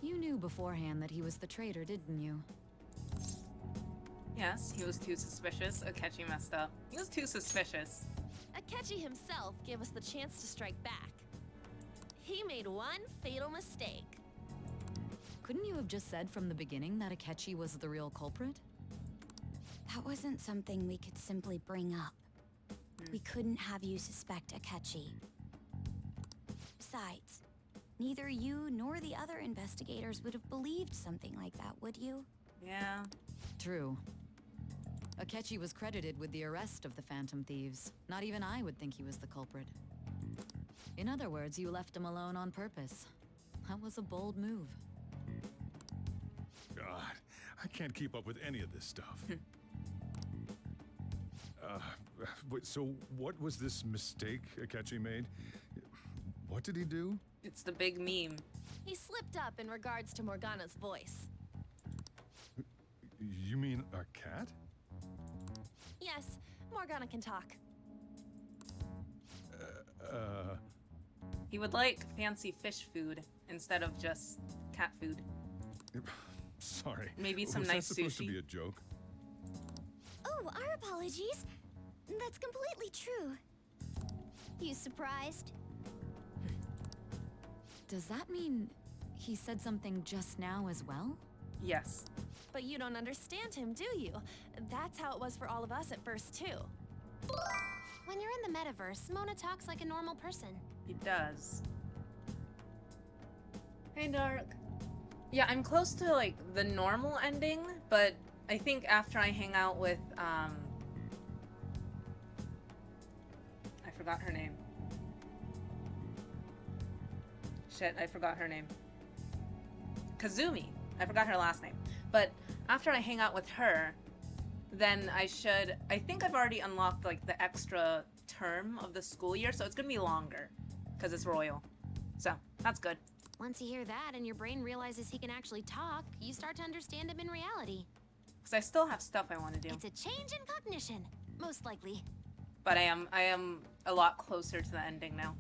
You knew beforehand that he was the traitor, didn't you? Yes, he was too suspicious. Akechi messed up. He was too suspicious. Akechi himself gave us the chance to strike back. He made one fatal mistake. Couldn't you have just said from the beginning that Akechi was the real culprit? That wasn't something we could simply bring up. We couldn't have you suspect Akechi. Besides, neither you nor the other investigators would have believed something like that, would you? Yeah. True. Akechi was credited with the arrest of the Phantom Thieves. Not even I would think he was the culprit. In other words, you left him alone on purpose. That was a bold move. God, I can't keep up with any of this stuff. So what was this mistake Akechi made? What did he do? It's the big meme. He slipped up in regards to Morgana's voice. You mean a cat? Yes, Morgana can talk. He would like fancy fish food instead of just cat food. Sorry. Maybe some was nice that supposed sushi. to be a joke? Oh, our apologies. That's completely true. You surprised? Does that mean he said something just now as well? Yes. But you don't understand him, do you? That's how it was for all of us at first, too. When you're in the metaverse, Mona talks like a normal person. He does. Hey, Dark. Yeah, I'm close to, like, the normal ending, but I think after I hang out with, I forgot her name. Shit, I forgot her name. Kazumi. I forgot her last name. But after I hang out with her, then I think I've already unlocked, like, the extra term of the school year, so it's gonna be longer, because it's royal. So, that's good. Once you hear that and your brain realizes he can actually talk, you start to understand him in reality. Because I still have stuff I want to do. It's a change in cognition, most likely. But I am a lot closer to the ending now.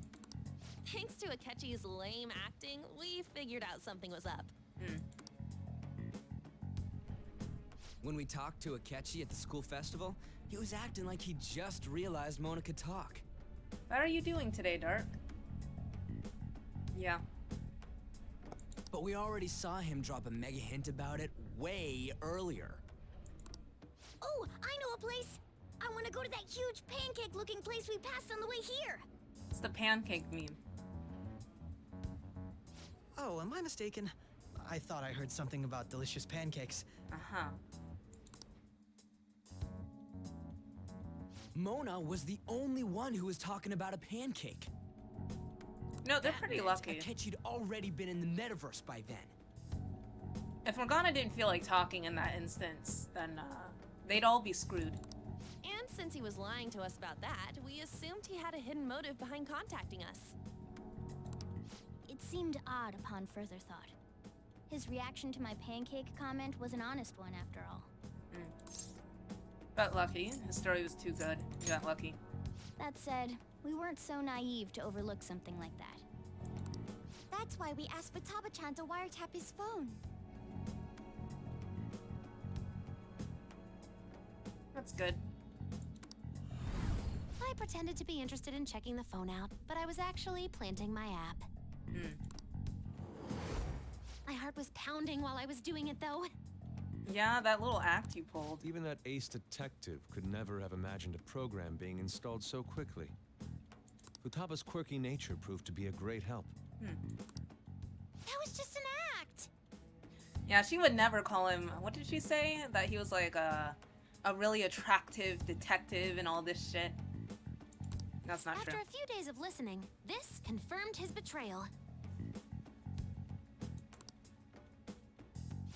Thanks to Akechi's lame acting, we figured out something was up. When we talked to Akechi at the school festival, he was acting like he just realized Mona could talk. How are you doing today, Dark? Yeah. But we already saw him drop a mega hint about it way earlier. Oh, I know a place! I want to go to that huge pancake-looking place we passed on the way here! It's the pancake meme. Oh, am I mistaken? I thought I heard something about delicious pancakes. Uh-huh. Mona was the only one who was talking about a pancake. No, they're pretty lucky. Akechi'd already been in the metaverse by then. If Morgana didn't feel like talking in that instance, then they'd all be screwed. And since he was lying to us about that, we assumed he had a hidden motive behind contacting us. It seemed odd upon further thought. His reaction to my pancake comment was an honest one, after all. But lucky. His story was too good. You got lucky. That said, we weren't so naive to overlook something like that. That's why we asked Futaba-chan to wiretap his phone. That's good. I pretended to be interested in checking the phone out, but I was actually planting my app. My heart was pounding while I was doing it, though. Yeah, that little act you pulled. Even that ace detective could never have imagined a program being installed so quickly. Futaba's quirky nature proved to be a great help. That was just an act! Yeah, she would never call him... What did she say? That he was like a really attractive detective and all this shit. That's not true. After a few days of listening, this confirmed his betrayal.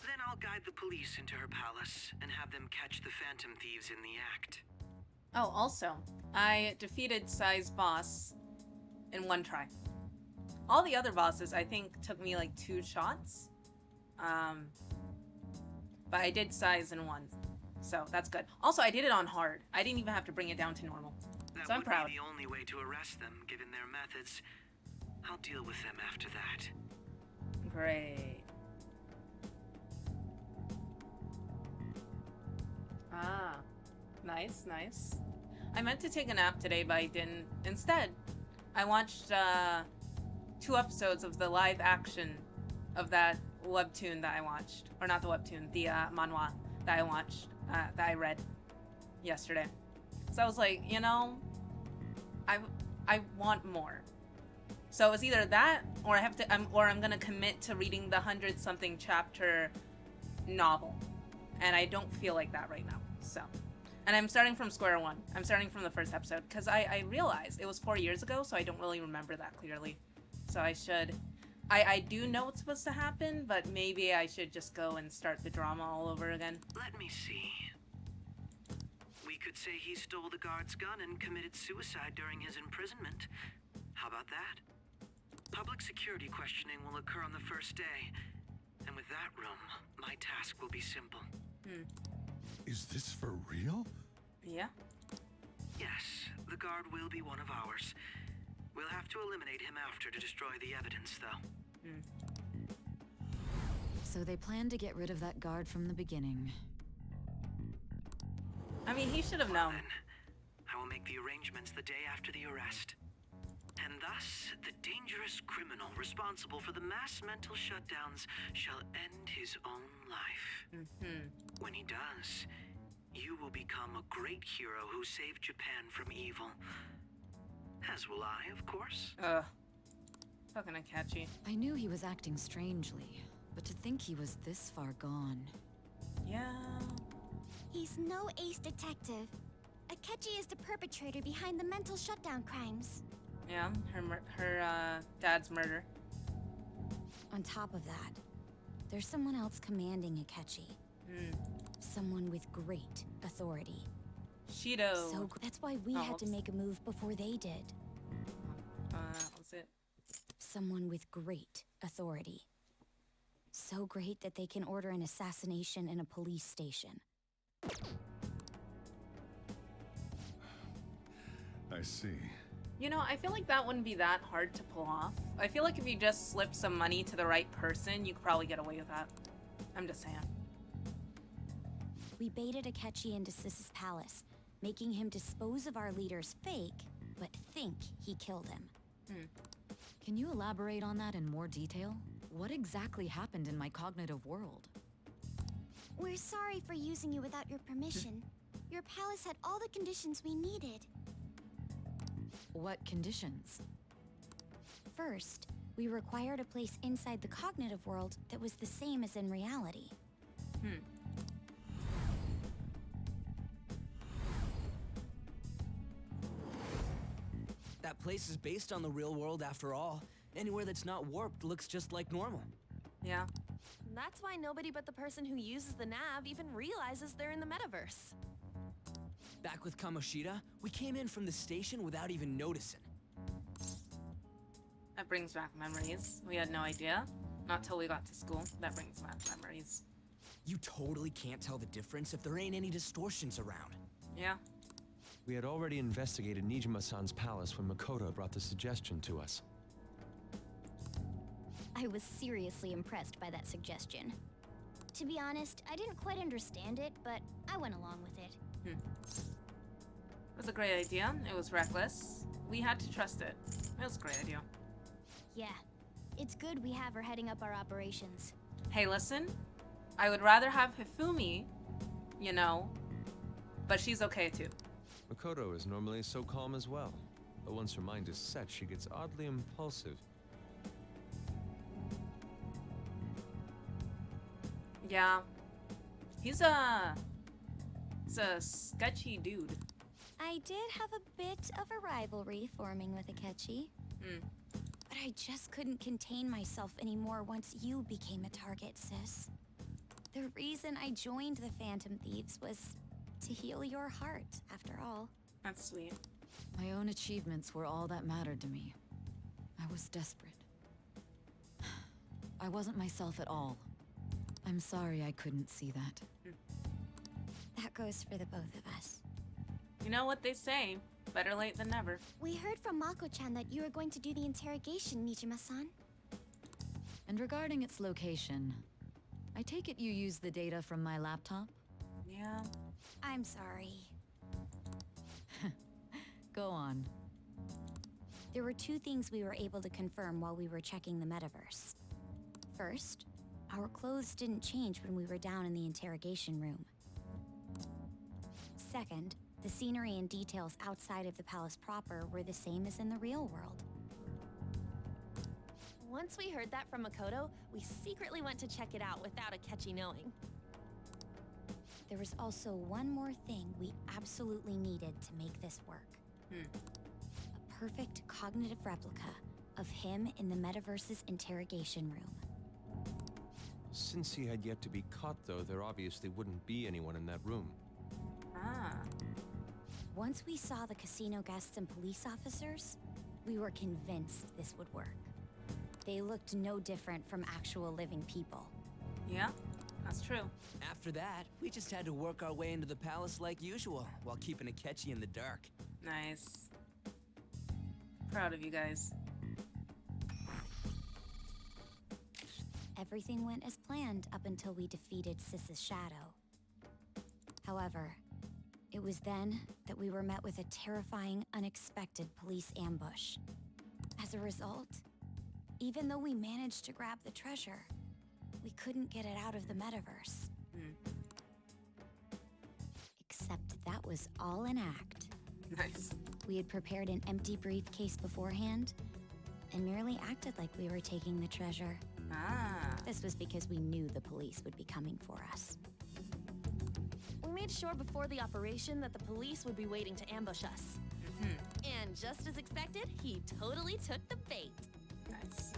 Then I'll guide the police into her palace and have them catch the Phantom Thieves in the act. Oh, also, I defeated Sai's boss in one try. All the other bosses, I think, took me like 2 shots. But I did Sai's in 1. So that's good. Also, I did it on hard. I didn't even have to bring it down to normal. So I'm proud. That would be the only way to arrest them, given their methods. I'll deal with them after that. Great. Ah, nice, nice. I meant to take a nap today, but I didn't. Instead, I watched 2 episodes of the live action of that webtoon that I watched. Or not the webtoon, the manhwa that I watched, that I read yesterday. So I was like, you know, I want more. So it's either that, or I have to, I'm gonna commit to reading the 100-something chapter novel, and I don't feel like that right now. So, and I'm starting from square one. I'm starting from the first episode because I realized it was 4 years ago, so I don't really remember that clearly. So I should, I do know what's supposed to happen, but maybe I should just go and start the drama all over again. Let me see. We could say he stole the guard's gun and committed suicide during his imprisonment. How about that? Public security questioning will occur on the first day. And with that room, my task will be simple. Is this for real? Yeah. Yes, the guard will be one of ours. We'll have to eliminate him after to destroy the evidence, though. So they planned to get rid of that guard from the beginning. I mean, he should have known. I will make the arrangements the day after the arrest. And thus, the dangerous criminal responsible for the mass mental shutdowns shall end his own life. When he does, you will become a great hero who saved Japan from evil. As will I, of course. Fucking Akechi. I knew he was acting strangely, but to think he was this far gone. Yeah. He's no ace detective. Akechi is the perpetrator behind the mental shutdown crimes. Yeah, her dad's murder. On top of that, there's someone else commanding Akechi. Someone with great authority. Shido. So that's why we had to make a move before they did. What's it? Someone with great authority. So great that they can order an assassination in a police station. I see. You know, I feel like that wouldn't be that hard to pull off. I feel like if you just slip some money to the right person, you could probably get away with that. I'm just saying. We baited Akechi into Sis's palace, making him dispose of our leader's fake, but think he killed him. Can you elaborate on that in more detail? What exactly happened in my cognitive world? We're sorry for using you without your permission. Your palace had all the conditions we needed. What conditions? First, we required a place inside the cognitive world that was the same as in reality. That place is based on the real world after all. Anywhere that's not warped looks just like normal. Yeah. That's why nobody but the person who uses the nav even realizes they're in the metaverse. Back with Kamoshida, we came in from the station without even noticing. That brings back memories. We had no idea. Not till we got to school. That brings back memories. You totally can't tell the difference if there ain't any distortions around. Yeah. We had already investigated Nijima-san's palace when Makoto brought the suggestion to us. I was seriously impressed by that suggestion. To be honest, I didn't quite understand it, but I went along with it. It was a great idea. It was reckless. We had to trust it. It was a great idea. Yeah. It's good we have her heading up our operations. Hey, listen. I would rather have Hifumi, you know, but she's okay too. Makoto is normally so calm as well, but once her mind is set, she gets oddly impulsive. Yeah. He's a sketchy dude. I did have a bit of a rivalry forming with Akechi. But I just couldn't contain myself anymore once you became a target, sis. The reason I joined the Phantom Thieves was to heal your heart, after all. That's sweet. My own achievements were all that mattered to me. I was desperate. I wasn't myself at all. I'm sorry I couldn't see that. That goes for the both of us. You know what they say, better late than never. We heard from Mako-chan that you were going to do the interrogation, Nijima-san. And regarding its location, I take it you used the data from my laptop? Yeah. I'm sorry. Go on. There were two things we were able to confirm while we were checking the metaverse. First, our clothes didn't change when we were down in the interrogation room. Second, the scenery and details outside of the palace proper were the same as in the real world. Once we heard that from Makoto, we secretly went to check it out without Akechi knowing. There was also one more thing we absolutely needed to make this work. A perfect cognitive replica of him in the metaverse's interrogation room. Since he had yet to be caught, though, there obviously wouldn't be anyone in that room. Once we saw the casino guests and police officers, we were convinced this would work. They looked no different from actual living people. Yeah, that's true. After that, we just had to work our way into the palace like usual, while keeping Akechi in the dark. Nice. Proud of you guys. Everything went as planned up until we defeated Sis's shadow. However, it was then that we were met with a terrifying, unexpected police ambush. As a result, even though we managed to grab the treasure, we couldn't get it out of the metaverse. Except that was all an act. Nice. We had prepared an empty briefcase beforehand and merely acted like we were taking the treasure. This was because we knew the police would be coming for us. We made sure before the operation that the police would be waiting to ambush us. And just as expected, he totally took the bait. Nice.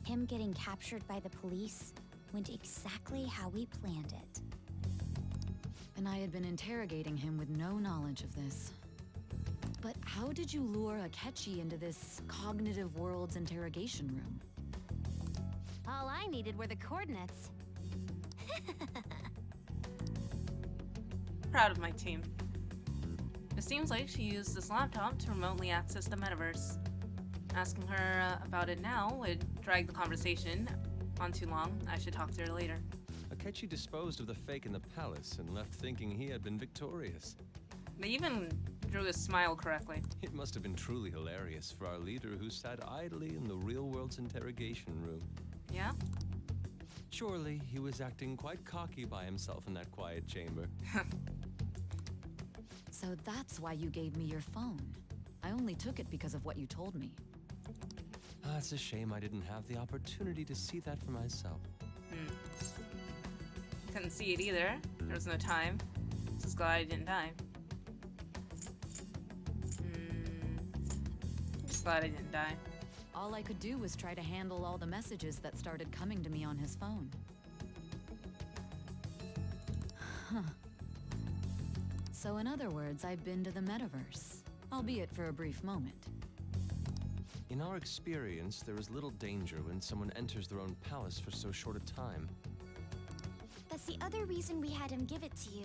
Him getting captured by the police went exactly how we planned it. And I had been interrogating him with no knowledge of this. But how did you lure Akechi into this cognitive world's interrogation room? All I needed were the coordinates. Proud of my team. It seems like she used this laptop to remotely access the metaverse. Asking her about it now would drag the conversation on too long. I should talk to her later. Akechi disposed of the fake in the palace and left thinking he had been victorious. They even drew his smile correctly. It must have been truly hilarious for our leader who sat idly in the real world's interrogation room. Yeah? Surely he was acting quite cocky by himself in that quiet chamber. So that's why you gave me your phone. I only took it because of what you told me. It's a shame I didn't have the opportunity to see that for myself. Couldn't see it either. There was no time. Just glad I didn't die. Just glad I didn't die. All I could do was try to handle all the messages that started coming to me on his phone. Huh. So in other words, I've been to the metaverse, albeit for a brief moment. In our experience, there is little danger when someone enters their own palace for so short a time. That's the other reason we had him give it to you.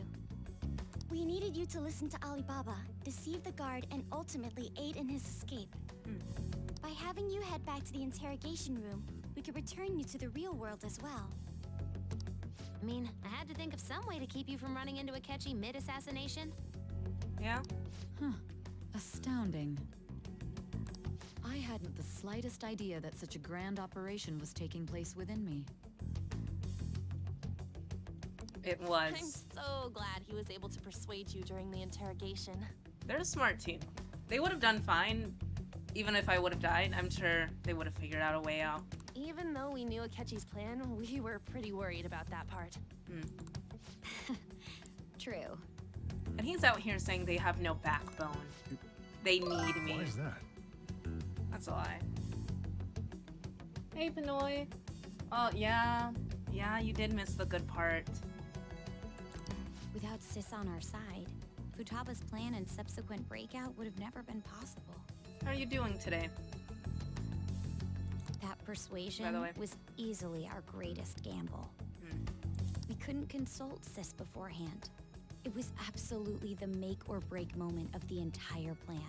We needed you to listen to Alibaba, deceive the guard, and ultimately aid in his escape. By having you head back to the interrogation room, we could return you to the real world as well. I mean, I had to think of some way to keep you from running into Akechi mid-assassination. Yeah? Huh. Astounding. I hadn't the slightest idea that such a grand operation was taking place within me. It was. I'm so glad he was able to persuade you during the interrogation. They're a smart team. They would have done fine, even if I would have died. I'm sure they would have figured out a way out. Even though we knew Akechi's plan, we were pretty worried about that part. True. And he's out here saying they have no backbone. They need me. Why is that? That's a lie. Hey, Pinoy. Oh, yeah. Yeah, you did miss the good part. Without Sis on our side, Futaba's plan and subsequent breakout would have never been possible. How are you doing today? That persuasion By the way. was easily our greatest gamble. We couldn't consult Sis beforehand. It was absolutely the make or break moment of the entire plan.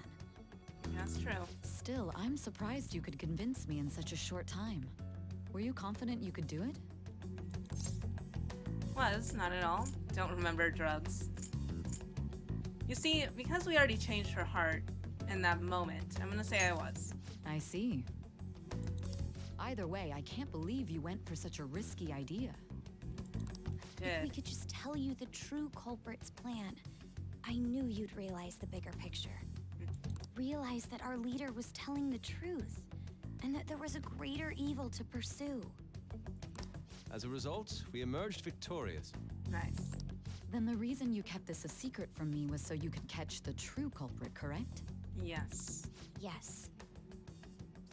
That's true. Still, I'm surprised you could convince me in such a short time. Were you confident you could do it? Was, not at all. Don't remember drugs. You see, because we already changed her heart in that moment, I'm gonna say I was. I see. Either way, I can't believe you went for such a risky idea. If we could just tell you the true culprit's plan, I knew you'd realize the bigger picture. Realize that our leader was telling the truth, and that there was a greater evil to pursue. As a result, we emerged victorious. Nice. Then the reason you kept this a secret from me was so you could catch the true culprit, correct? Yes. Yes.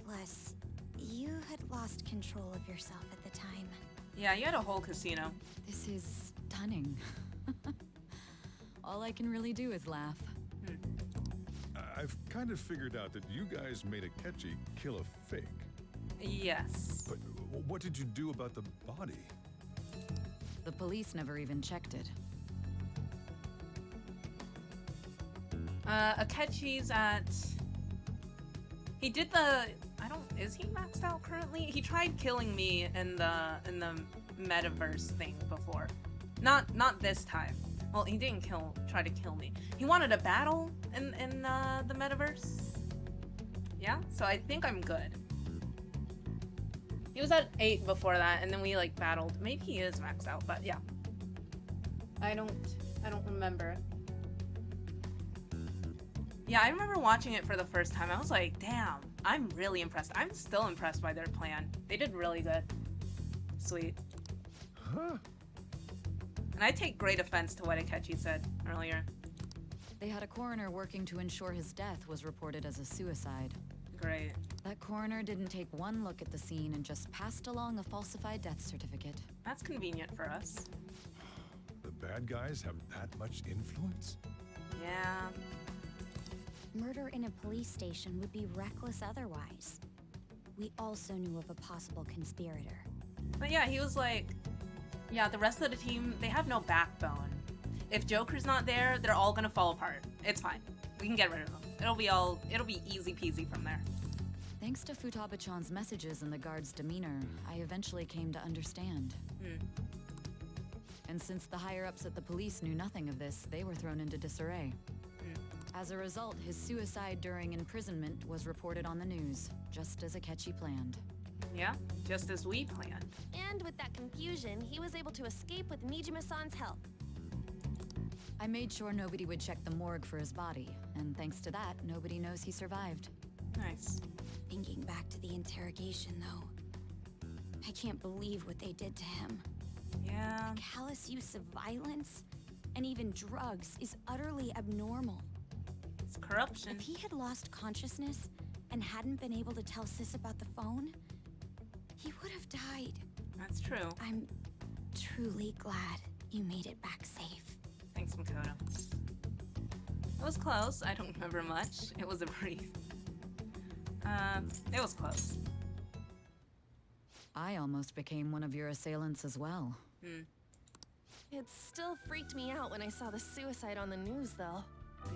Plus, you had lost control of yourself at the time. Yeah, you had a whole casino. This is stunning. All I can really do is laugh. I've kind of figured out that you guys made Akechi kill a fake. Yes. But what did you do about the body? The police never even checked it. Akechi's at... He did the... Is he maxed out currently? He tried killing me in the metaverse thing before. Not this time. Well, he didn't try to kill me. He wanted a battle in the metaverse. Yeah, so I think I'm good. He was at 8 before that, and then we like battled. Maybe he is maxed out, but yeah. I don't remember. Yeah, I remember watching it for the first time. I was like, damn, I'm really impressed. I'm still impressed by their plan. They did really good. Sweet. Huh? And I take great offense to what Akechi said earlier. They had a coroner working to ensure his death was reported as a suicide. Great. That coroner didn't take one look at the scene and just passed along a falsified death certificate. That's convenient for us. The bad guys have that much influence? Yeah. Murder in a police station would be reckless otherwise. We also knew of a possible conspirator. But yeah, he was like, yeah, the rest of the team, they have no backbone. If Joker's not there, they're all gonna fall apart. It's fine. We can get rid of them. It'll be easy peasy from there. Thanks to Futaba-chan's messages and the guard's demeanor, I eventually came to understand. And since the higher-ups at the police knew nothing of this, they were thrown into disarray. As a result, his suicide during imprisonment was reported on the news, just as Akechi planned. Yeah, just as we planned. And with that confusion, he was able to escape with Nijima-san's help. I made sure nobody would check the morgue for his body, and thanks to that, nobody knows he survived. Nice. Thinking back to the interrogation, though, I can't believe what they did to him. Yeah. The callous use of violence and even drugs is utterly abnormal. It's corruption. If he had lost consciousness and hadn't been able to tell Sis about the phone, he would have died. That's true. I'm truly glad you made it back safe. Thanks, Makoto. It was close. I don't remember much. It was a brief. It was close. I almost became one of your assailants as well. It still freaked me out when I saw the suicide on the news, though.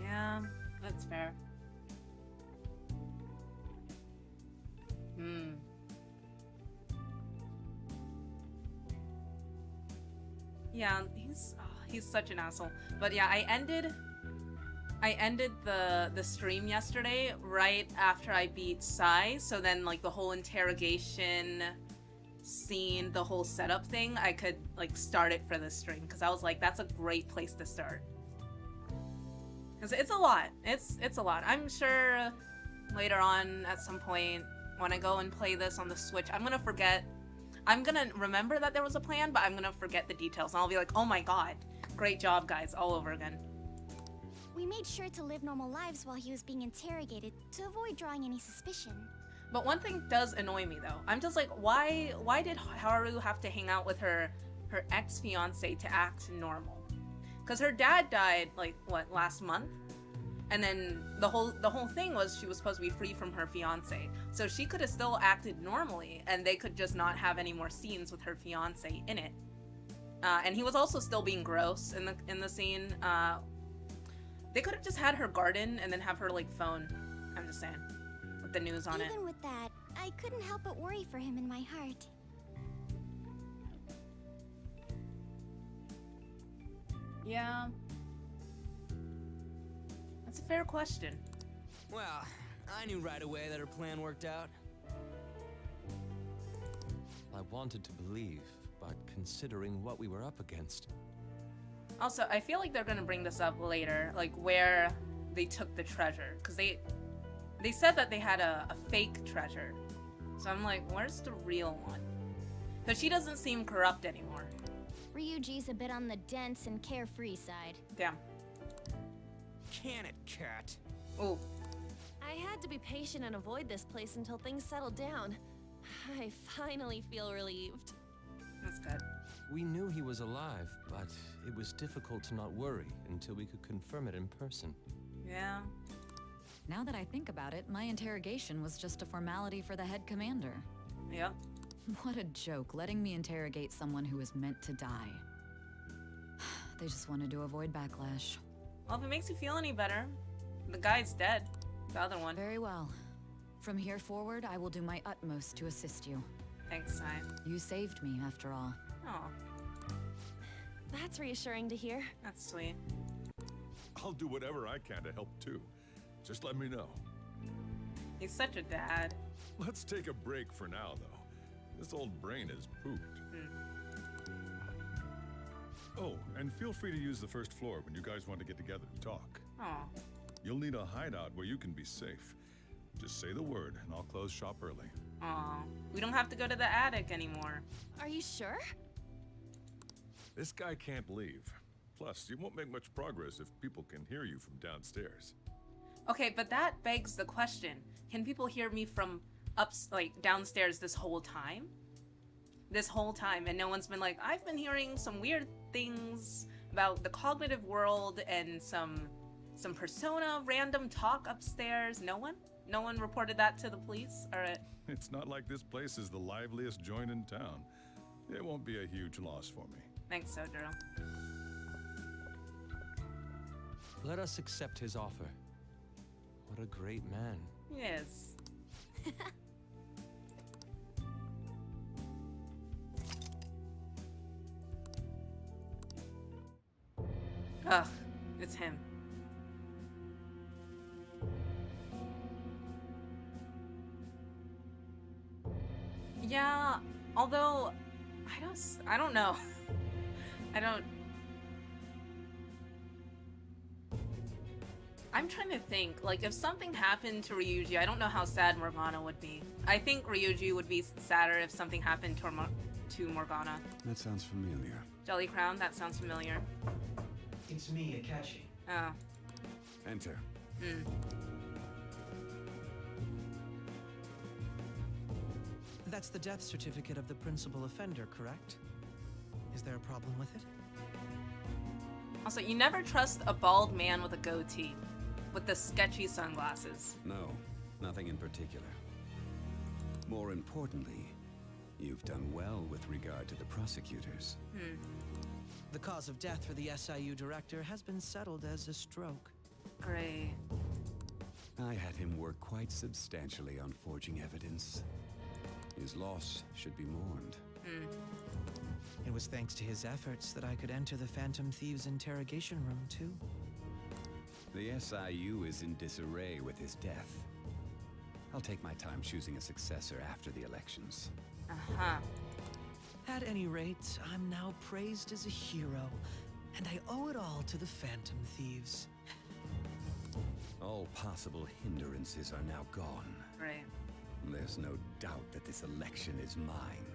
Yeah, that's fair. Yeah, he's such an asshole. But yeah, I ended the stream yesterday right after I beat Sai, so then like the whole interrogation scene, the whole setup thing, I could like start it for the stream because I was like, that's a great place to start. Because it's a lot. It's a lot. I'm sure later on at some point when I go and play this on the Switch, I'm gonna remember that there was a plan, but I'm gonna forget the details. And I'll be like, oh my god, great job, guys, all over again. We made sure to live normal lives while he was being interrogated to avoid drawing any suspicion. But one thing does annoy me though. I'm just like, why did Haru have to hang out with her ex-fiance to act normal? Because her dad died like what, last month? And then the whole thing was she was supposed to be free from her fiance. So she could have still acted normally and they could just not have any more scenes with her fiance in it. And he was also still being gross in the scene. They could have just had her garden and then have her like phone. I'm just saying. With the news on it. Even with that, I couldn't help but worry for him in my heart. Yeah. That's a fair question. Well, I knew right away that her plan worked out. I wanted to believe, but considering what we were up against. Also, I feel like they're gonna bring this up later, like where they took the treasure, because they said that they had a fake treasure. So I'm like, where's the real one? Because she doesn't seem corrupt anymore. Ryuji's a bit on the dense and carefree side. Damn. Can it, cat? Oh. I had to be patient and avoid this place until things settled down. I finally feel relieved. That's good. We knew he was alive, but it was difficult to not worry until we could confirm it in person. Yeah. Now that I think about it, my interrogation was just a formality for the head commander. Yeah. What a joke, letting me interrogate someone who was meant to die. They just wanted to avoid backlash. Well, if it makes you feel any better, the guy's dead. The other one. Very well. From here forward, I will do my utmost to assist you. Thanks, Sai. You saved me, after all. Oh. That's reassuring to hear. That's sweet. I'll do whatever I can to help too. Just let me know. He's such a dad. Let's take a break for now, though. This old brain is pooped. Oh, and feel free to use the first floor when you guys want to get together and talk. Oh. You'll need a hideout where you can be safe. Just say the word, and I'll close shop early. Aw. We don't have to go to the attic anymore. Are you sure? This guy can't leave. Plus, you won't make much progress if people can hear you from downstairs. Okay, but that begs the question. Can people hear me from downstairs this whole time? This whole time, and no one's been like, I've been hearing some weird things about the cognitive world and some persona random talk upstairs. No one? No one reported that to the police? Alright. It's not like this place is the liveliest joint in town. It won't be a huge loss for me. Thanks, Sojiro. Let us accept his offer. What a great man. Yes. Ugh, it's him. Yeah, although I don't know. I'm trying to think, like, if something happened to Ryuji, I don't know how sad Morgana would be. I think Ryuji would be sadder if something happened to Morgana. That sounds familiar. Jelly Crown, that sounds familiar. It's me, Akechi. Oh. Enter. That's the death certificate of the principal offender, correct? Is there a problem with it? Also, you never trust a bald man with a goatee, with the sketchy sunglasses. No, nothing in particular. More importantly, you've done well with regard to the prosecutors. The cause of death for the SIU director has been settled as a stroke. Great. I had him work quite substantially on forging evidence. His loss should be mourned. It was thanks to his efforts that I could enter the Phantom Thieves' interrogation room, too. The SIU is in disarray with his death. I'll take my time choosing a successor after the elections. At any rate, I'm now praised as a hero, and I owe it all to the Phantom Thieves. All possible hindrances are now gone. Right. There's no doubt that this election is mine.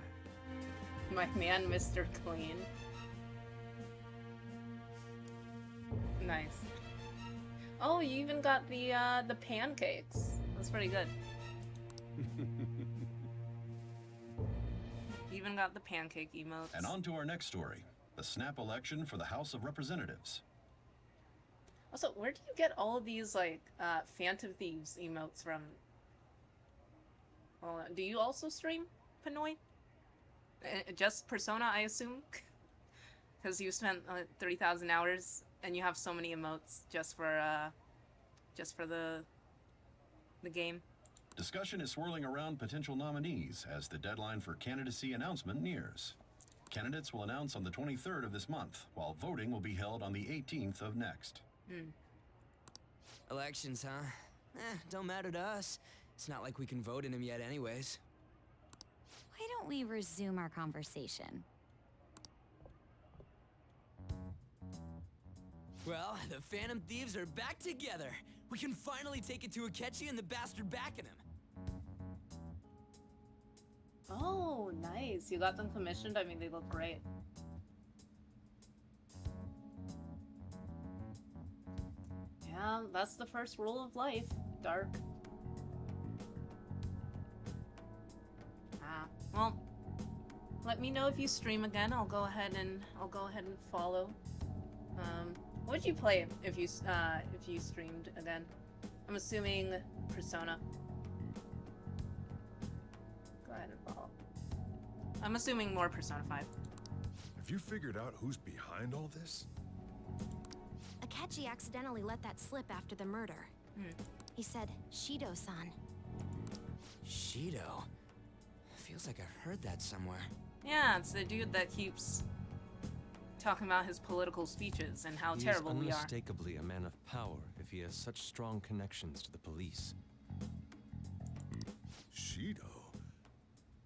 My man, Mr. Clean. Nice. Oh, you even got the pancakes. That's pretty good. You even got the pancake emotes. And on to our next story. The snap election for the House of Representatives. Also, where do you get all of these, like, Phantom Thieves emotes from? Well, do you also stream, Pinoy? Just Persona, I assume? Because you spent 30,000 hours and you have so many emotes just for the game. Discussion is swirling around potential nominees as the deadline for candidacy announcement nears. Candidates will announce on the 23rd of this month, while voting will be held on the 18th of next. Elections, huh? Don't matter to us. It's not like we can vote in them yet anyways. Why don't we resume our conversation? Well, the Phantom Thieves are back together. We can finally take it to Akechi and the bastard backing him. Oh, nice. You got them commissioned? I mean, they look great. Yeah, that's the first rule of life. Dark. Well, let me know if you stream again. I'll go ahead and follow. What would you play if you streamed again? I'm assuming Persona. Go ahead and follow. I'm assuming more Persona 5. Have you figured out who's behind all this? Akechi accidentally let that slip after the murder. He said, Shido-san. Shido? Feels like I've heard that somewhere. Yeah, it's the dude that keeps talking about his political speeches and how terrible we are. He is unmistakably a man of power if he has such strong connections to the police. Shido?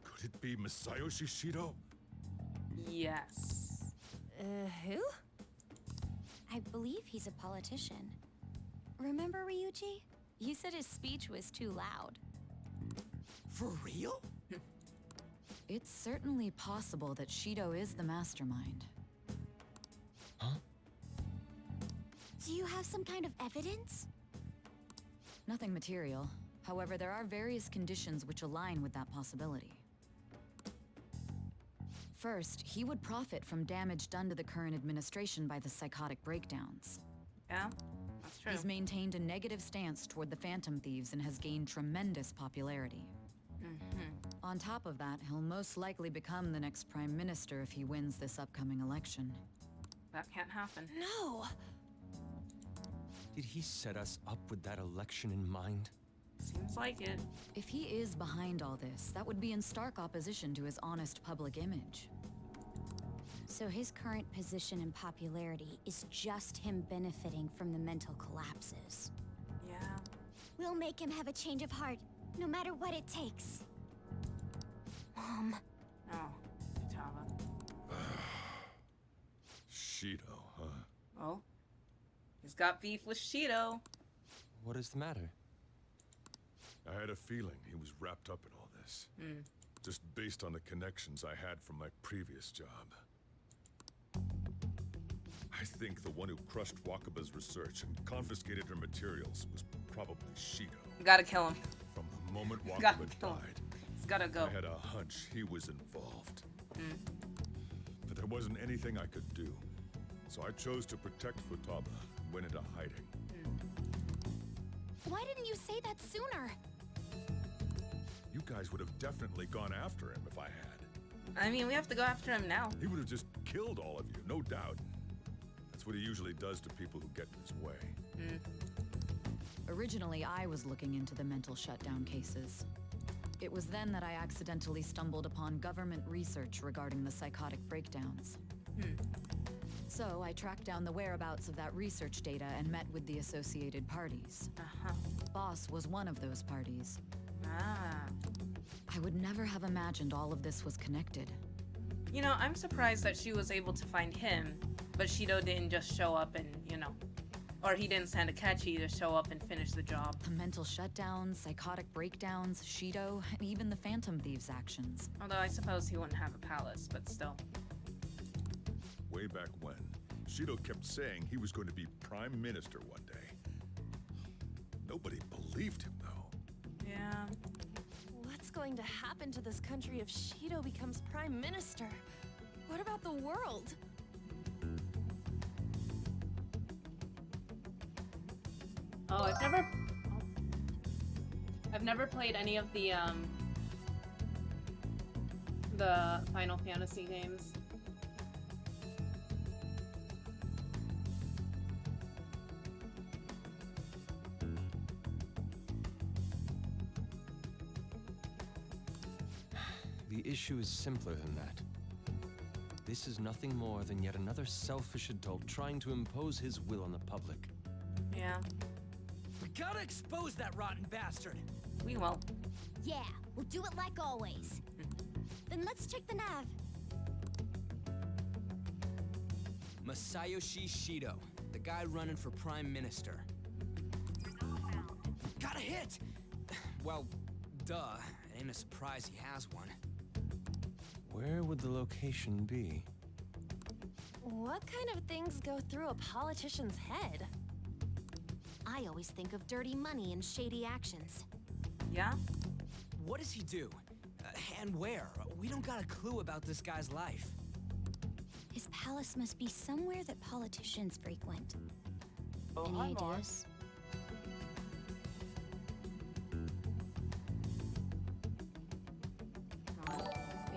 Could it be Masayoshi Shido? Yes. Who? I believe he's a politician. Remember, Ryuji? You said his speech was too loud. For real? It's certainly possible that Shido is the mastermind. Huh? Do you have some kind of evidence? Nothing material. However, there are various conditions which align with that possibility. First, he would profit from damage done to the current administration by the psychotic breakdowns. Yeah, that's true. He's maintained a negative stance toward the Phantom Thieves and has gained tremendous popularity. On top of that, he'll most likely become the next Prime Minister if he wins this upcoming election. That can't happen. No! Did he set us up with that election in mind? Seems like it. If he is behind all this, that would be in stark opposition to his honest public image. So his current position and popularity is just him benefiting from the mental collapses. Yeah. We'll make him have a change of heart, no matter what it takes. Mom. Oh, Futaba. Shido, huh? Oh. He's got beef with Shido. What is the matter? I had a feeling he was wrapped up in all this. Just based on the connections I had from my previous job. I think the one who crushed Wakaba's research and confiscated her materials was probably Shido. You gotta kill him. From the moment Gotta Wakaba kill him. died, He's gotta go. I had a hunch he was involved. But there wasn't anything I could do. So I chose to protect Futaba and went into hiding. Why didn't you say that sooner? You guys would have definitely gone after him if I had. I mean, we have to go after him now. He would have just killed all of you, no doubt. That's what he usually does to people who get in his way. Originally, I was looking into the mental shutdown cases. It was then that I accidentally stumbled upon government research regarding the psychotic breakdowns. So I tracked down the whereabouts of that research data and met with the associated parties. Boss was one of those parties. I would never have imagined all of this was connected. You know, I'm surprised that she was able to find him, but Shido didn't just show up and, you know, or he didn't send Akechi to show up and finish the job. The mental shutdowns, psychotic breakdowns, Shido, and even the Phantom Thieves' actions. Although I suppose he wouldn't have a palace, but still. Way back when, Shido kept saying he was going to be Prime Minister one day. Nobody believed him, though. Yeah. What's going to happen to this country if Shido becomes Prime Minister? What about the world? Oh, I've never played any of the Final Fantasy games. The issue is simpler than that. This is nothing more than yet another selfish adult trying to impose his will on the public. Yeah. We gotta expose that rotten bastard! We will. Yeah, we'll do it like always. Then let's check the nav. Masayoshi Shido, the guy running for Prime Minister. Got a hit! Well, duh. It ain't a surprise he has one. Where would the location be? What kind of things go through a politician's head? I always think of dirty money and shady actions. Yeah? What does he do? And where? We don't got a clue about this guy's life. His palace must be somewhere that politicians frequent. Oh, Any hi, ideas?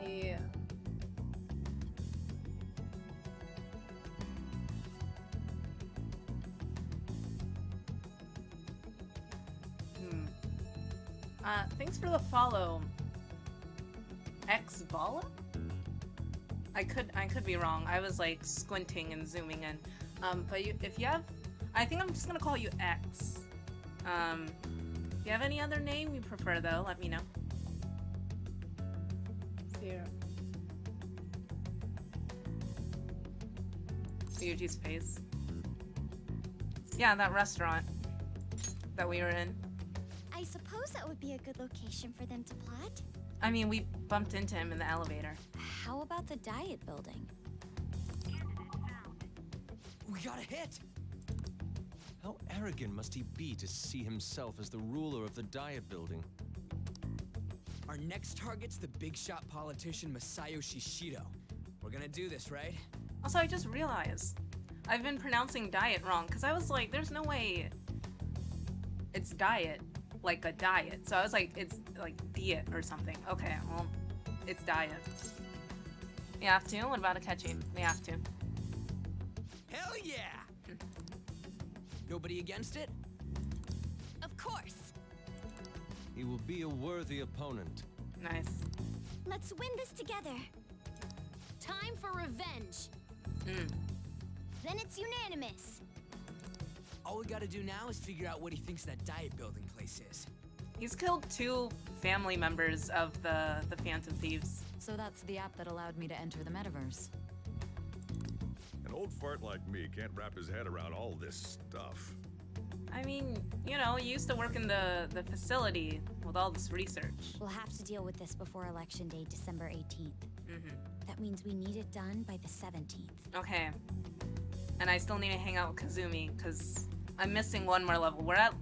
Yeah. Thanks for the follow. Xbala? I could be wrong. I was like squinting and zooming in. But if you have, I think I'm just gonna call you X. If you have any other name you prefer though, let me know. Here. Ryuji's face. Yeah, that restaurant that we were in. I suppose that would be a good location for them to plot. I mean, we bumped into him in the elevator. How about the Diet Building? We got a hit! How arrogant must he be to see himself as the ruler of the Diet Building? Our next target's the big shot politician Masayoshi Shido. We're gonna do this, right? Also, I just realized I've been pronouncing diet wrong because I was like, there's no way it's diet, like a diet. So I was like, it's like diet or something. Okay, well, it's diet. We have to? What about Akechi? We have to. Hell yeah! Nobody against it? Of course. He will be a worthy opponent. Nice. Let's win this together. Time for revenge. Then it's unanimous. All we gotta do now is figure out what he thinks that diet building place is. He's killed 2 family members of the Phantom Thieves. So that's the app that allowed me to enter the metaverse. An old fart like me can't wrap his head around all this stuff. I mean, you know, he used to work in the facility with all this research. We'll have to deal with this before Election Day, December 18th. That means we need it done by the 17th. Okay. And I still need to hang out with Kazumi, because I'm missing 1 more level. We're at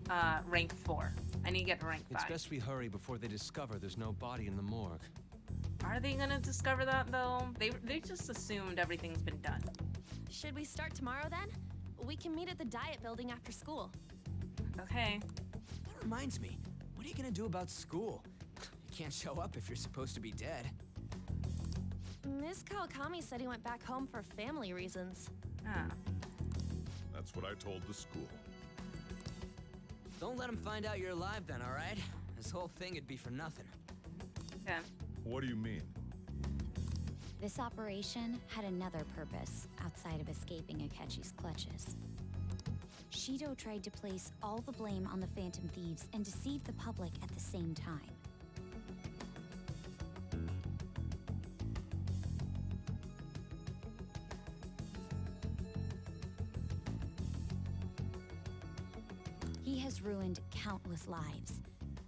rank 4. I need to get to rank 5. It's best we hurry before they discover there's no body in the morgue. Are they gonna discover that, though? They just assumed everything's been done. Should we start tomorrow then? We can meet at the diet building after school. Okay. That reminds me, what are you gonna do about school? You can't show up if you're supposed to be dead. Ms. Kawakami said he went back home for family reasons. That's what I told the school. Don't let him find out you're alive then, alright? This whole thing would be for nothing. Okay. What do you mean? This operation had another purpose outside of escaping Akechi's clutches. Shido tried to place all the blame on the Phantom Thieves and deceive the public at the same time. He has ruined countless lives,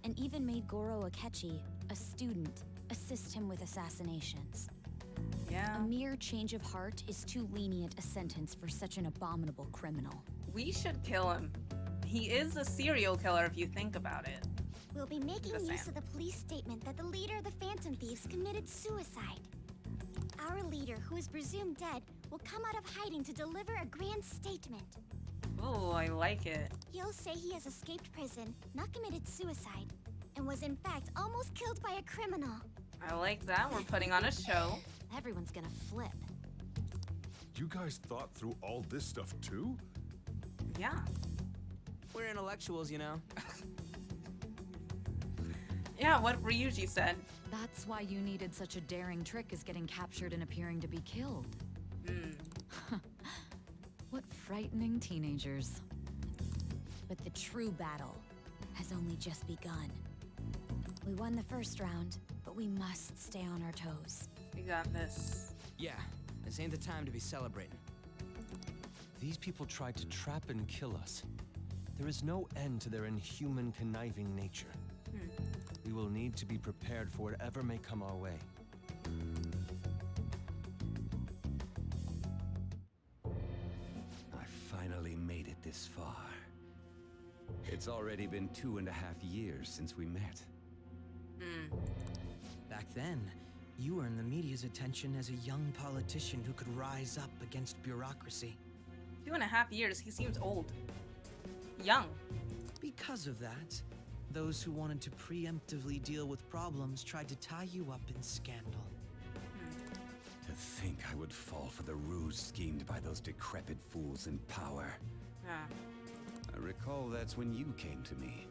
and even made Goro Akechi, a student, assist him with assassinations. Yeah. A mere change of heart is too lenient a sentence for such an abominable criminal. We should kill him. He is a serial killer if you think about it. We'll be making Just use saying. of the police statement that the leader of the Phantom Thieves committed suicide. Our leader, who is presumed dead, will come out of hiding to deliver a grand statement. Oh, I like it. He'll say he has escaped prison, not committed suicide, and was in fact almost killed by a criminal. I like that. We're putting on a show. Everyone's gonna flip. You guys thought through all this stuff too? Yeah. We're intellectuals, you know. Yeah, what Ryuji said. That's why you needed such a daring trick as getting captured and appearing to be killed. What frightening teenagers. But the true battle has only just begun. We won the first round, but we must stay on our toes. We got this. Yeah, this ain't the time to be celebrating. These people tried to trap and kill us. There is no end to their inhuman, conniving nature. We will need to be prepared for whatever may come our way. I finally made it this far. It's already been 2.5 years since we met. Back then, you earned the media's attention as a young politician who could rise up against bureaucracy. 2.5 years. He seems old. Young. Because of that, those who wanted to preemptively deal with problems tried to tie you up in scandal. To think I would fall for the ruse schemed by those decrepit fools in power. I recall that's when you came to me.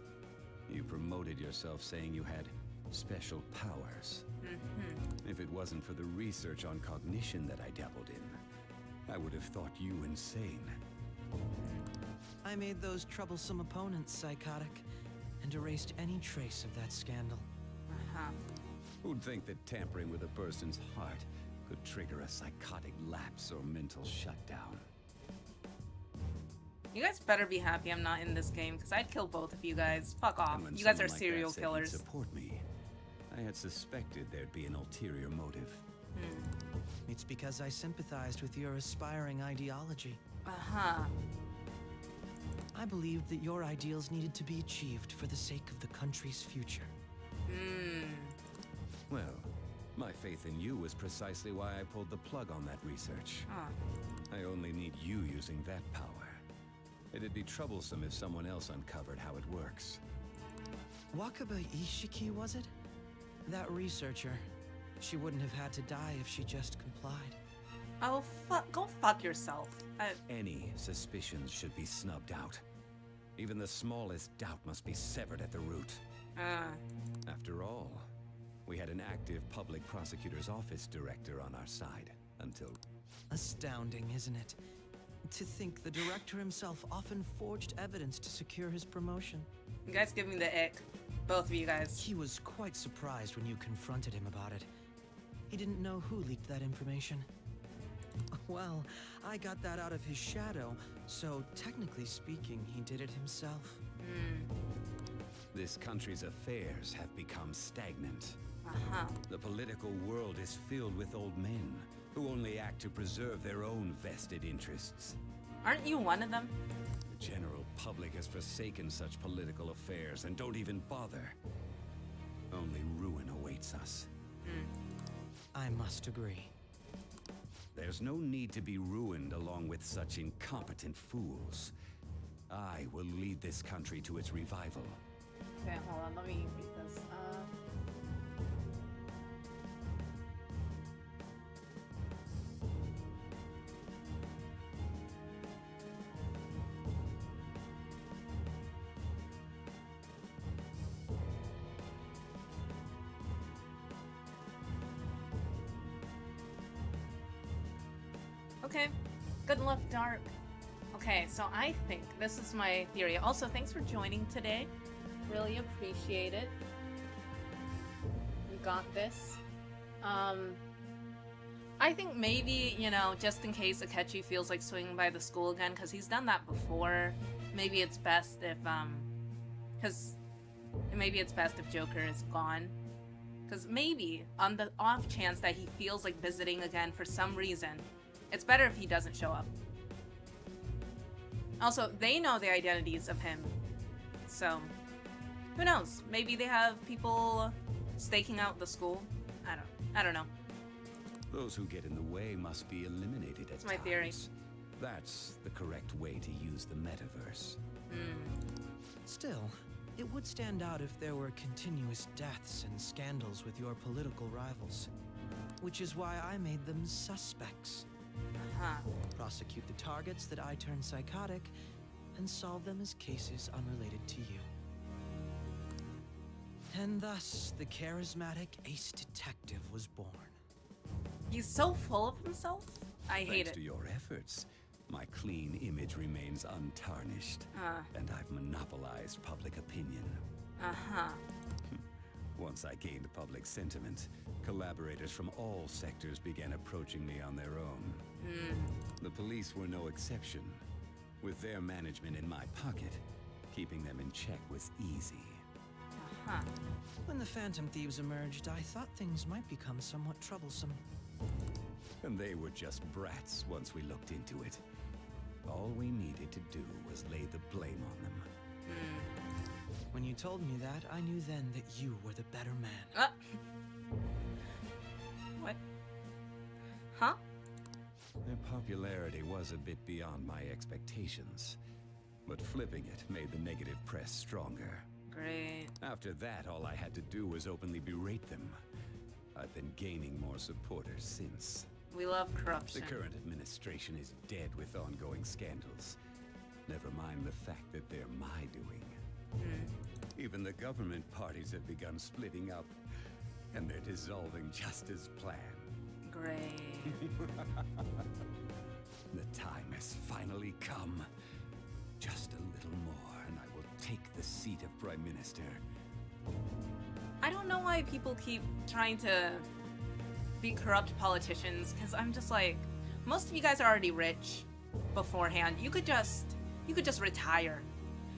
You promoted yourself saying you had special powers. If it wasn't for the research on cognition that I dabbled in, I would have thought you insane. I made those troublesome opponents psychotic and erased any trace of that scandal. Who'd think that tampering with a person's heart could trigger a psychotic lapse or mental shutdown? You guys better be happy I'm not in this game, because I'd kill both of you guys. Fuck off. And when You guys someone are like serial that said he'd killers. support me, I had suspected there'd be an ulterior motive. It's because I sympathized with your aspiring ideology. I believed that your ideals needed to be achieved for the sake of the country's future. Well, my faith in you was precisely why I pulled the plug on that research. I only need you using that power. It'd be troublesome if someone else uncovered how it works. Wakaba Ishiki, was it? That researcher. She wouldn't have had to die if she just complied. Oh, go fuck yourself. Any suspicions should be snubbed out. Even the smallest doubt must be severed at the root. After all, we had an active public prosecutor's office director on our side until... Astounding, isn't it? To think the director himself often forged evidence to secure his promotion. You guys give me the ick. Both of you guys. He was quite surprised when you confronted him about it. He didn't know who leaked that information. Well, I got that out of his shadow, so technically speaking, he did it himself. This country's affairs have become stagnant. The political world is filled with old men who only act to preserve their own vested interests. Aren't you one of them? The general public has forsaken such political affairs and don't even bother. Only ruin awaits us. I must agree. There's no need to be ruined along with such incompetent fools. I will lead this country to its revival. Okay, hold on, let me read this. Okay, good luck, Dark. Okay, so I think this is my theory. Also, thanks for joining today. Really appreciate it. We got this. I think maybe, you know, just in case Akechi feels like swinging by the school again, because he's done that before, maybe it's best if, maybe it's best if Joker is gone. Because maybe, on the off chance that he feels like visiting again for some reason, it's better if he doesn't show up. Also, they know the identities of him, so who knows? Maybe they have people staking out the school. I don't know. Those who get in the way must be eliminated at That's my theory. That's the correct way to use the metaverse. Still, it would stand out if there were continuous deaths and scandals with your political rivals. Which is why I made them suspects. Prosecute the targets that I turn psychotic, and solve them as cases unrelated to you. And thus, the charismatic ace detective was born. He's so full of himself. I hate it. Thanks to your efforts, my clean image remains untarnished, and I've monopolized public opinion. Once I gained public sentiment, collaborators from all sectors began approaching me on their own. The police were no exception. With their management in my pocket, keeping them in check was easy. When the Phantom Thieves emerged, I thought things might become somewhat troublesome. And they were just brats once we looked into it. All we needed to do was lay the blame on them. When you told me that, I knew then that you were the better man. What? Huh? Their popularity was a bit beyond my expectations, but flipping it made the negative press stronger. Great. After that, all I had to do was openly berate them. I've been gaining more supporters since. We love corruption. The current administration is dead with ongoing scandals. Never mind the fact that they're my doing. Even the government parties have begun splitting up, and they're dissolving just as planned. Great. The time has finally come. Just a little more, and I will take the seat of Prime Minister. I don't know why people keep trying to be corrupt politicians, because I'm just like, most of you guys are already rich beforehand. You could just retire.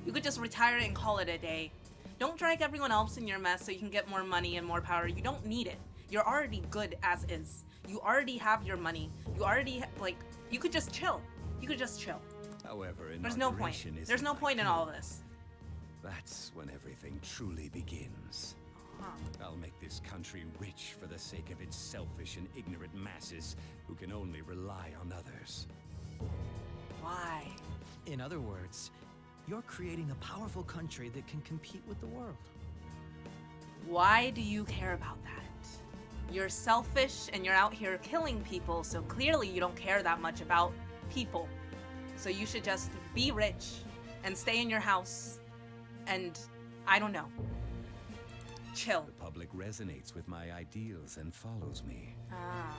You could just retire and call it a day. Don't drag everyone else in your mess so you can get more money and more power. You don't need it. You're already good as is. You already have your money. You already, you could just chill. You could just chill. However, there's no point. There's no point in all of this. That's when everything truly begins. I'll make this country rich for the sake of its selfish and ignorant masses who can only rely on others. Why? In other words, you're creating a powerful country that can compete with the world. Why do you care about that? You're selfish and you're out here killing people, so clearly you don't care that much about people. So you should just be rich and stay in your house and, I don't know, chill. The public resonates with my ideals and follows me. Ah.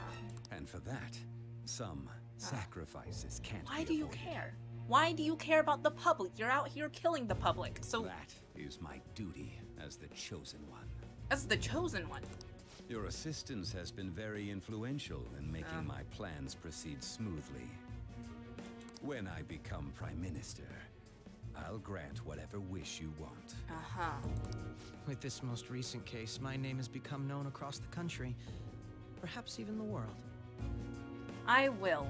And for that, some sacrifices can't Why be do you avoided. care? Why do you care about the public? You're out here killing the public, so... That is my duty as the Chosen One. As the Chosen One? Your assistance has been very influential in making my plans proceed smoothly. When I become Prime Minister, I'll grant whatever wish you want. Uh-huh. With this most recent case, my name has become known across the country, perhaps even the world. I will.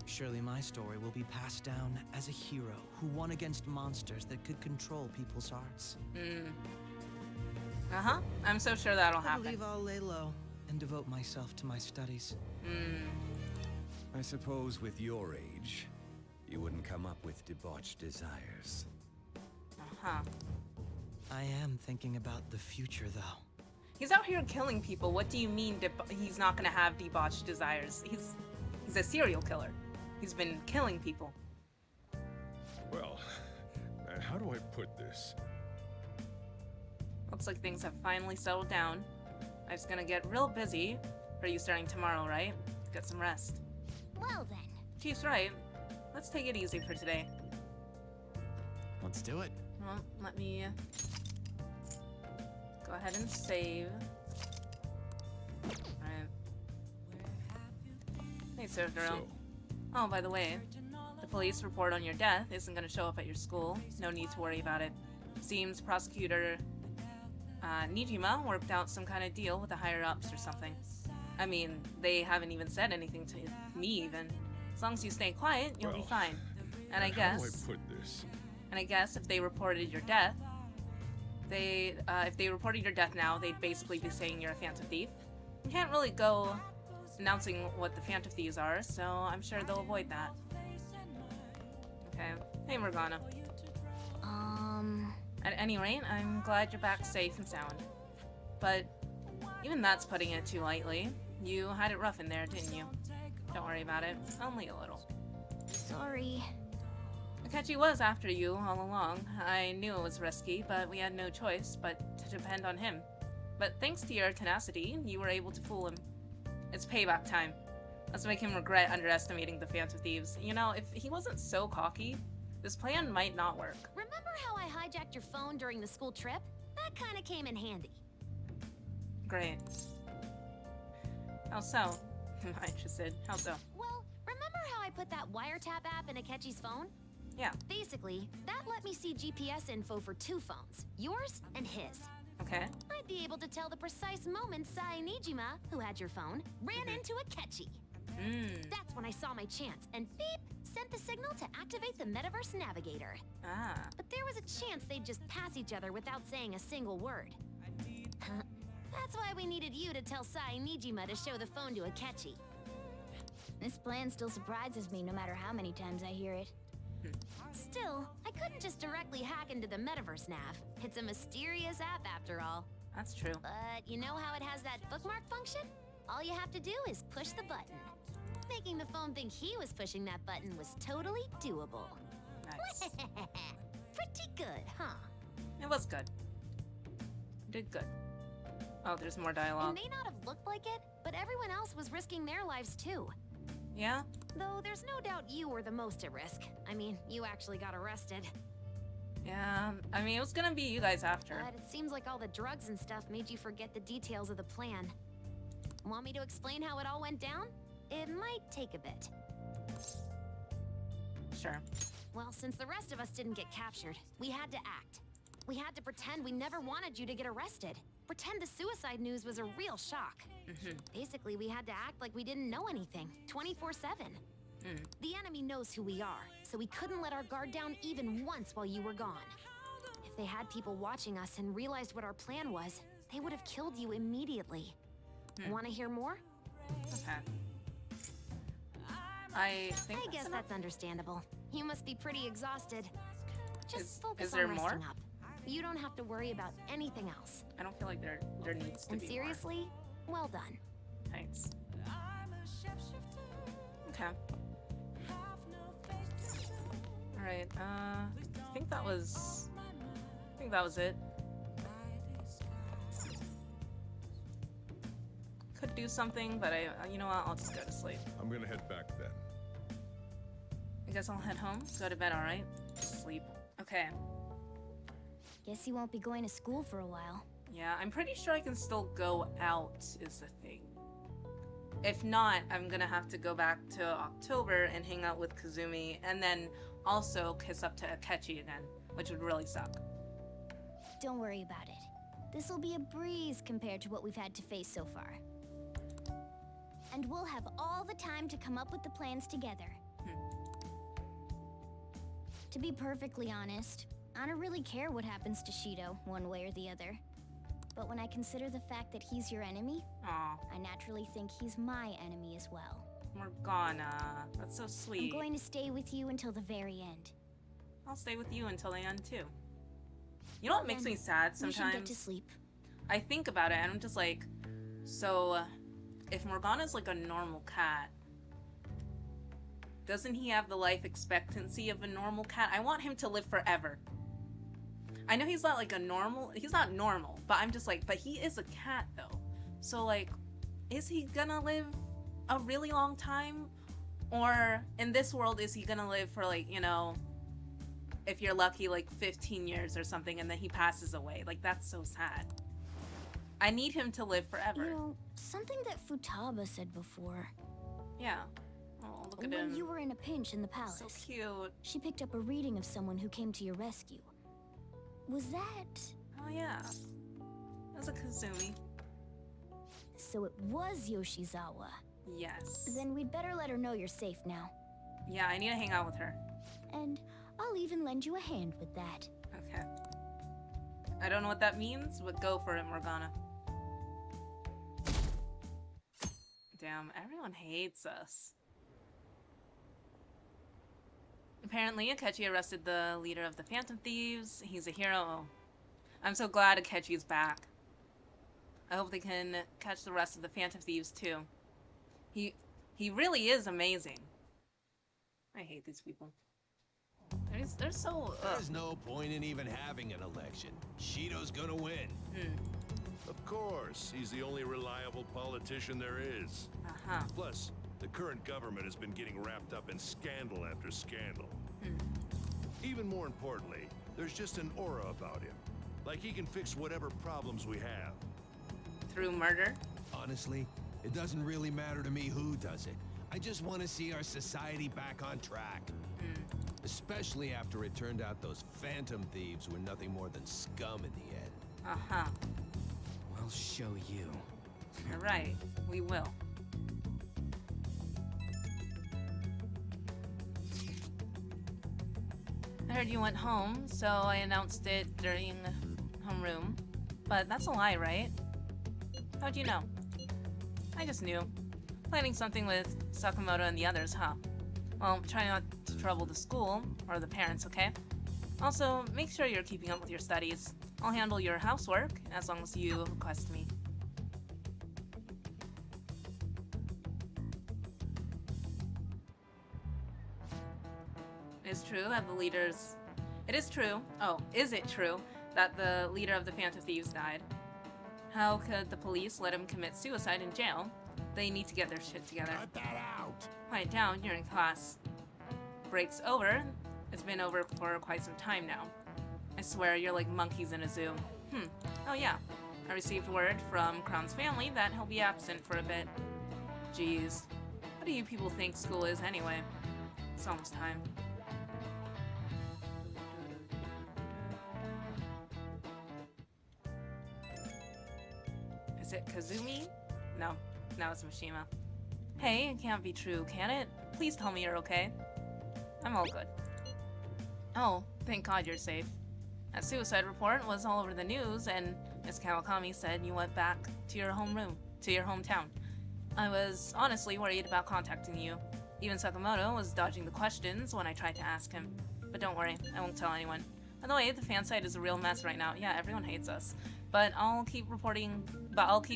Surely my story will be passed down as a hero who won against monsters that could control people's hearts. Uh-huh. I'm so sure that'll I happen. believe I'll lay low and devote myself to my studies. I suppose with your age, you wouldn't come up with debauched desires. Uh-huh. I am thinking about the future, though. He's out here killing people. What do you mean he's not gonna have debauched desires? He's a serial killer. He's been killing people. Well, how do I put this? Looks like things have finally settled down. I'm just gonna get real busy for you starting tomorrow, right? Get some rest. Well then. Chief's right. Let's take it easy for today. Let's do it. Well, let me go ahead and save. Alright. Hey, Sir Girl. Oh, by the way, the police report on your death isn't going to show up at your school. No need to worry about it. Seems prosecutor Nijima worked out some kind of deal with the higher-ups or something. I mean, they haven't even said anything to me even. As long as you stay quiet, you'll be fine. And I guess... How do I put this? And I guess if they reported your death, if they reported your death now, they'd basically be saying you're a Phantom Thief. You can't really go announcing what the Phantom Thieves are, so I'm sure they'll avoid that. Okay. Hey, Morgana. At any rate, I'm glad you're back safe and sound. But even that's putting it too lightly. You had it rough in there, didn't you? Don't worry about it. Only a little. Sorry. Akechi was after you all along. I knew it was risky, but we had no choice but to depend on him. But thanks to your tenacity, you were able to fool him. It's payback time. Let's make him regret underestimating the Phantom Thieves. You know, if he wasn't so cocky, this plan might not work. Remember how I hijacked your phone during the school trip? That kind of came in handy. Great. How so? I'm interested. How so? Well, remember how I put that wiretap app in Akechi's phone? Yeah. Basically, that let me see GPS info for 2 phones, yours and his. Okay. I'd be able to tell the precise moment Sai Nijima, who had your phone, ran into Akechi. That's when I saw my chance, and beep, sent the signal to activate the Metaverse Navigator. But there was a chance they'd just pass each other without saying a single word. That's why we needed you to tell Sai Nijima to show the phone to Akechi. This plan still surprises me no matter how many times I hear it. Still, I couldn't just directly hack into the Metaverse Nav. It's a mysterious app after all. That's true. But you know how it has that bookmark function? All you have to do is push the button. Making the phone think he was pushing that button was totally doable. Nice. Pretty good, huh? It was good. Did good. Oh, there's more dialogue. It may not have looked like it, but everyone else was risking their lives too. Yeah? Though there's no doubt you were the most at risk. I mean, you actually got arrested. Yeah, I mean, it was gonna be you guys after. But it seems like all the drugs and stuff made you forget the details of the plan. Want me to explain how it all went down? It might take a bit. Sure. Well, since the rest of us didn't get captured, we had to act. We had to pretend we never wanted you to get arrested. Pretend the suicide news was a real shock. Basically, we had to act like we didn't know anything, 24/7. The enemy knows who we are, so we couldn't let our guard down even once while you were gone. If they had people watching us and realized what our plan was, they would have killed you immediately. Want to hear more? Okay. I guess that's understandable. You must be pretty exhausted. Just focus is there on more? resting up. You don't have to worry about anything else. I don't feel like there needs to And be seriously, well done. more. Thanks. Okay. Alright, I think that was it. Could do something, but you know what, I'll just go to sleep. I'm gonna head back then. I guess I'll head home, go to bed, alright? Sleep. Okay. Guess you won't be going to school for a while. Yeah, I'm pretty sure I can still go out, is the thing. If not, I'm gonna have to go back to October and hang out with Kazumi, and then also kiss up to Akechi again, which would really suck. Don't worry about it. This'll be a breeze compared to what we've had to face so far. And we'll have all the time to come up with the plans together. To be perfectly honest, I don't really care what happens to Shido, one way or the other. But when I consider the fact that he's your enemy, Aww. I naturally think he's my enemy as well. Morgana, that's so sweet. I'm going to stay with you until the very end. I'll stay with you until the end too. You know what makes me sad sometimes? We should get to sleep. I think about it and I'm just like, so if Morgana's like a normal cat, doesn't he have the life expectancy of a normal cat? I want him to live forever. I know he's not like he's not normal, but I'm just like, but he is a cat though. So like, is he gonna live a really long time? Or in this world, is he gonna live for like, you know, if you're lucky, like 15 years or something, and then he passes away? Like, that's so sad. I need him to live forever. You know, something that Futaba said before. Yeah. Oh, look at him. When you were in a pinch in the palace. So cute. She picked up a reading of someone who came to your rescue. Was that... Oh yeah. That was a Kazumi. So it was Yoshizawa. Yes. Then we'd better let her know you're safe now. Yeah, I need to hang out with her. And I'll even lend you a hand with that. Okay. I don't know what that means, but go for it, Morgana. Damn, everyone hates us. Apparently, Akechi arrested the leader of the Phantom Thieves. He's a hero. I'm so glad Akechi's back. I hope they can catch the rest of the Phantom Thieves too. He really is amazing. I hate these people. They're so... There's no point in even having an election. Shido's gonna win. Of course, he's the only reliable politician there is. Uh-huh. Plus, the current government has been getting wrapped up in scandal after scandal. Even more importantly, there's just an aura about him. Like he can fix whatever problems we have. Through murder? Honestly, it doesn't really matter to me who does it. I just want to see our society back on track. Especially after it turned out those Phantom Thieves were nothing more than scum in the end. Uh-huh. We'll show you. You're right. We will. I heard you went home, so I announced it during homeroom. But that's a lie, right? How'd you know? I just knew. Planning something with Sakamoto and the others, huh? Well, try not to trouble the school, or the parents, okay? Also, make sure you're keeping up with your studies. I'll handle your housework, as long as you request me. It is true that the leaders... It is true. Oh, is it true that the leader of the Phantom Thieves died? How could the police let him commit suicide in jail? They need to get their shit together. Cut that out! Quiet down, you're in class. Break's over. It's been over for quite some time now. I swear you're like monkeys in a zoo. Oh yeah. I received word from Crown's family that he'll be absent for a bit. Jeez. What do you people think school is anyway? It's almost time. Is it Kazumi? No. Now it's Mishima. Hey, it can't be true, can it? Please tell me you're okay. I'm all good. Oh, thank God you're safe. That suicide report was all over the news, and Miss Kawakami said you went back to your hometown. I was honestly worried about contacting you. Even Sakamoto was dodging the questions when I tried to ask him. But don't worry, I won't tell anyone. By the way, the fan site is a real mess right now. Yeah, everyone hates us. But I'll keep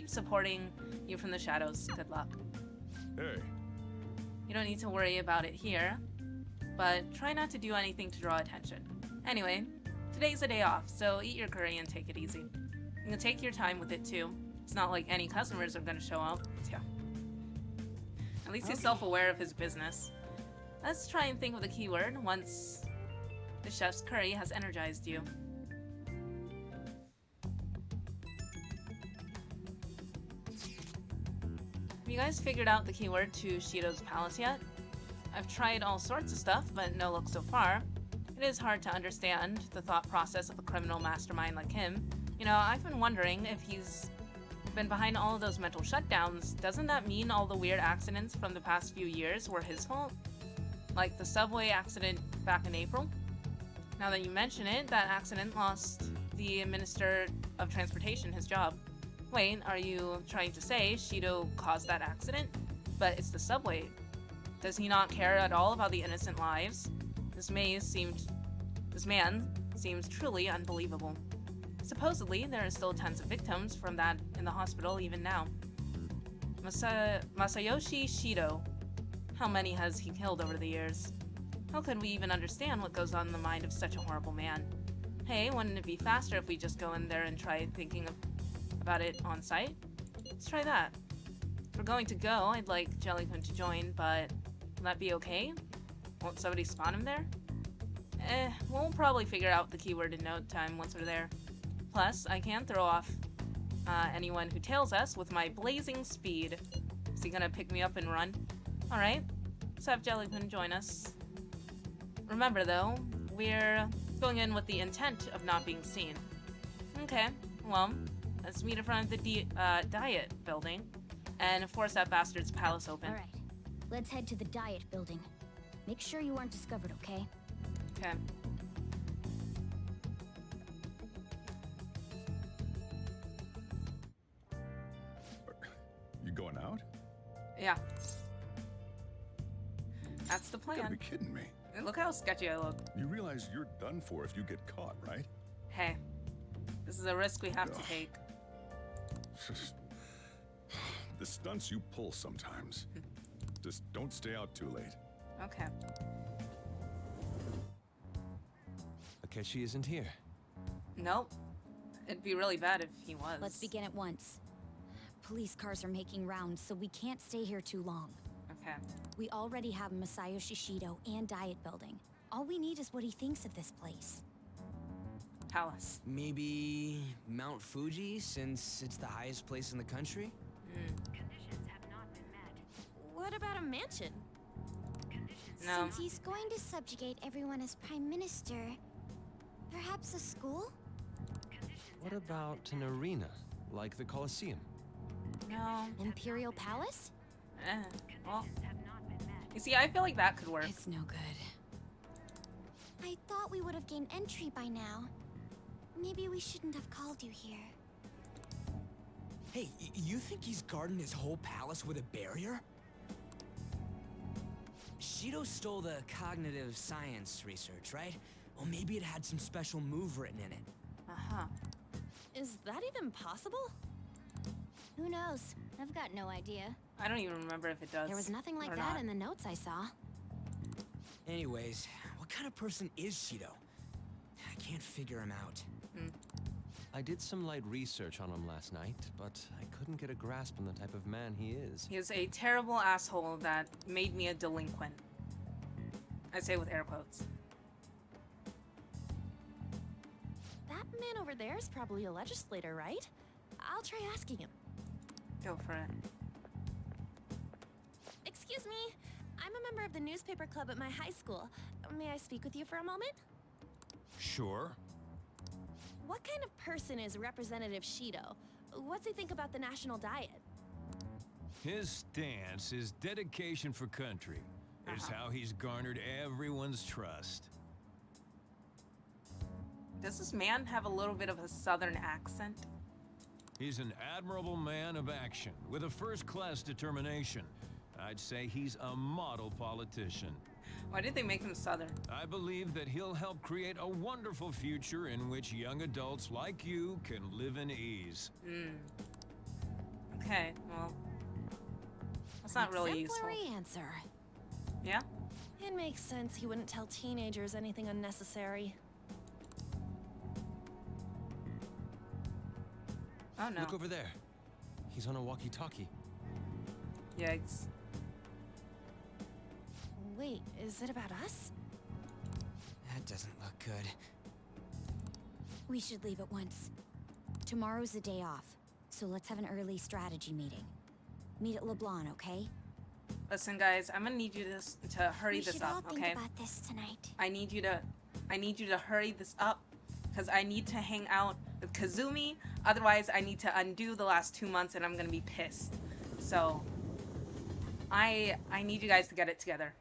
supporting you from the shadows. Good luck. Hey. You don't need to worry about it here. but try not to do anything to draw attention. Anyway, today's a day off, so eat your curry and take it easy. You can take your time with it too. It's not like any customers are gonna show up. Yeah. At least he's self-aware of his business. Let's try and think of the keyword once the chef's curry has energized you. Have you guys figured out the keyword to Shido's palace yet? I've tried all sorts of stuff, but no luck so far. It is hard to understand the thought process of a criminal mastermind like him. You know, I've been wondering if he's been behind all of those mental shutdowns. Doesn't that mean all the weird accidents from the past few years were his fault? Like the subway accident back in April? Now that you mention it, that accident lost the Minister of Transportation his job. Wait, are you trying to say Shido caused that accident? But it's the subway. Does he not care at all about the innocent lives? This man seems truly unbelievable. Supposedly, there are still tons of victims from that in the hospital even now. Masayoshi Shido. How many has he killed over the years? How could we even understand what goes on in the mind of such a horrible man? Hey, wouldn't it be faster if we just go in there and try thinking about it on site? Let's try that. If we're going to go, I'd like Jelly-kun to join, but will that be okay? Won't somebody spawn him there? We'll probably figure out the keyword in no time once we're there. Plus, I can throw off anyone who tails us with my blazing speed. Is he gonna pick me up and run? Alright, let's have Jelly-kun join us. Remember though, we're going in with the intent of not being seen. Okay, well, let's meet in front of the Diet building and force that bastard's palace open. Alright, let's head to the Diet building. Make sure you aren't discovered, okay? Okay. You going out? Yeah. That's the plan. You gotta be kidding me. Look how sketchy I look. You realize you're done for if you get caught, right? Hey, this is a risk we have to take. The stunts you pull sometimes. Just don't stay out too late. Okay. Akechi isn't here. Nope. It'd be really bad if he was. Let's begin at once. Police cars are making rounds, so we can't stay here too long. Okay. We already have Masayoshi Shido and Diet building. All we need is what he thinks of this place. Palace. Maybe Mount Fuji, since it's the highest place in the country? Conditions have not been met. What about a mansion? No. Since he's going to subjugate everyone as Prime Minister, perhaps a school? What about an arena, like the Colosseum? No. Imperial Palace? Well, you see, I feel like that could work. It's no good. I thought we would have gained entry by now. Maybe we shouldn't have called you here. Hey, you think he's guarding his whole palace with a barrier? Shido stole the cognitive science research, right? Well, maybe it had some special move written in it. Uh-huh. Is that even possible? Who knows? I've got no idea. I don't even remember if it does. There was nothing like or that not. in the notes I saw. Anyways, what kind of person is Shido? I can't figure him out. I did some light research on him last night, but I couldn't get a grasp on the type of man he is. He is a terrible asshole that made me a delinquent. I say with air quotes. That man over there is probably a legislator, right? I'll try asking him. Go for it. Excuse me. I'm a member of the newspaper club at my high school. May I speak with you for a moment? Sure. What kind of person is Representative Shido? What's he think about the national diet? His stance, his dedication for country, is how he's garnered everyone's trust. Does this man have a little bit of a southern accent? He's an admirable man of action, with a first-class determination. I'd say he's a model politician. Why did they make him southern? I believe that he'll help create a wonderful future in which young adults like you can live in ease. Okay, well, that's not really useful. Exemplary answer. Yeah? It makes sense he wouldn't tell teenagers anything unnecessary. Oh no. Look over there. He's on a walkie-talkie. Yikes. Wait, is it about us? That doesn't look good. We should leave at once. Tomorrow's the day off, so let's have an early strategy meeting. Meet at LeBlanc, okay? Listen, guys, I'm gonna need you to hurry this up, okay? We should all think about this tonight. I need you to hurry this up, because I need to hang out with Kazumi. Otherwise, I need to undo the last 2 months, and I'm gonna be pissed. So, I need you guys to get it together.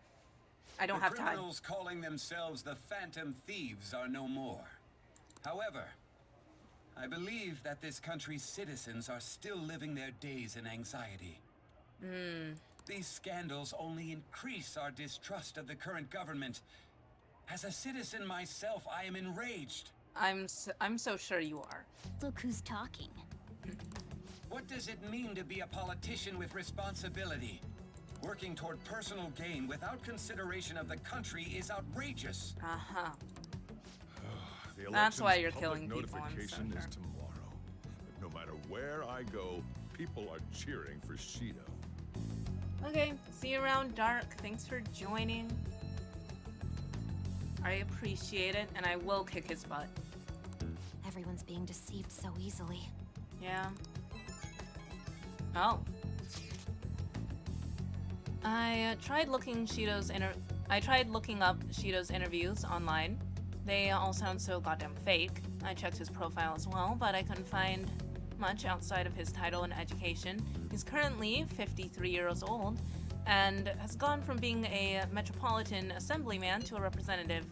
I don't have time. The criminals calling themselves the Phantom Thieves are no more. However, I believe that this country's citizens are still living their days in anxiety. These scandals only increase our distrust of the current government. As a citizen myself, I am enraged. I'm so sure you are. Look who's talking. What does it mean to be a politician with responsibility? Working toward personal gain without consideration of the country is outrageous. Uh-huh. The That's why election's you're public killing people, I'm so notification sure. is tomorrow. But no matter where I go, people are cheering for Shido. Okay, see you around dark. Thanks for joining. I appreciate it, and I will kick his butt. Everyone's being deceived so easily. Yeah. Oh. I tried looking up Shido's interviews online. They all sound so goddamn fake. I checked his profile as well, but I couldn't find much outside of his title and education. He's currently 53 years old and has gone from being a metropolitan assemblyman to a representative.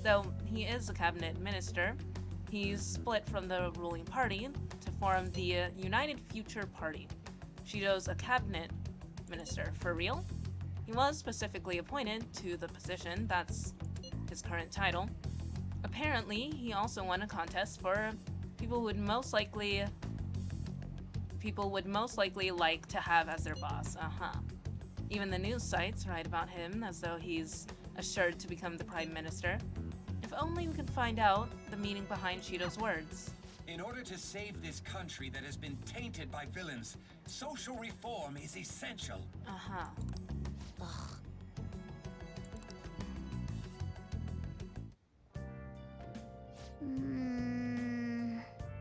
Though he is a cabinet minister, he's split from the ruling party to form the United Future Party. Shido's a cabinet minister, for real? He was specifically appointed to the position, that's his current title. Apparently, he also won a contest for people would most likely like to have as their boss. Even the news sites write about him as though he's assured to become the prime minister. If only we could find out the meaning behind Shido's words. In order to save this country that has been tainted by villains, social reform is essential.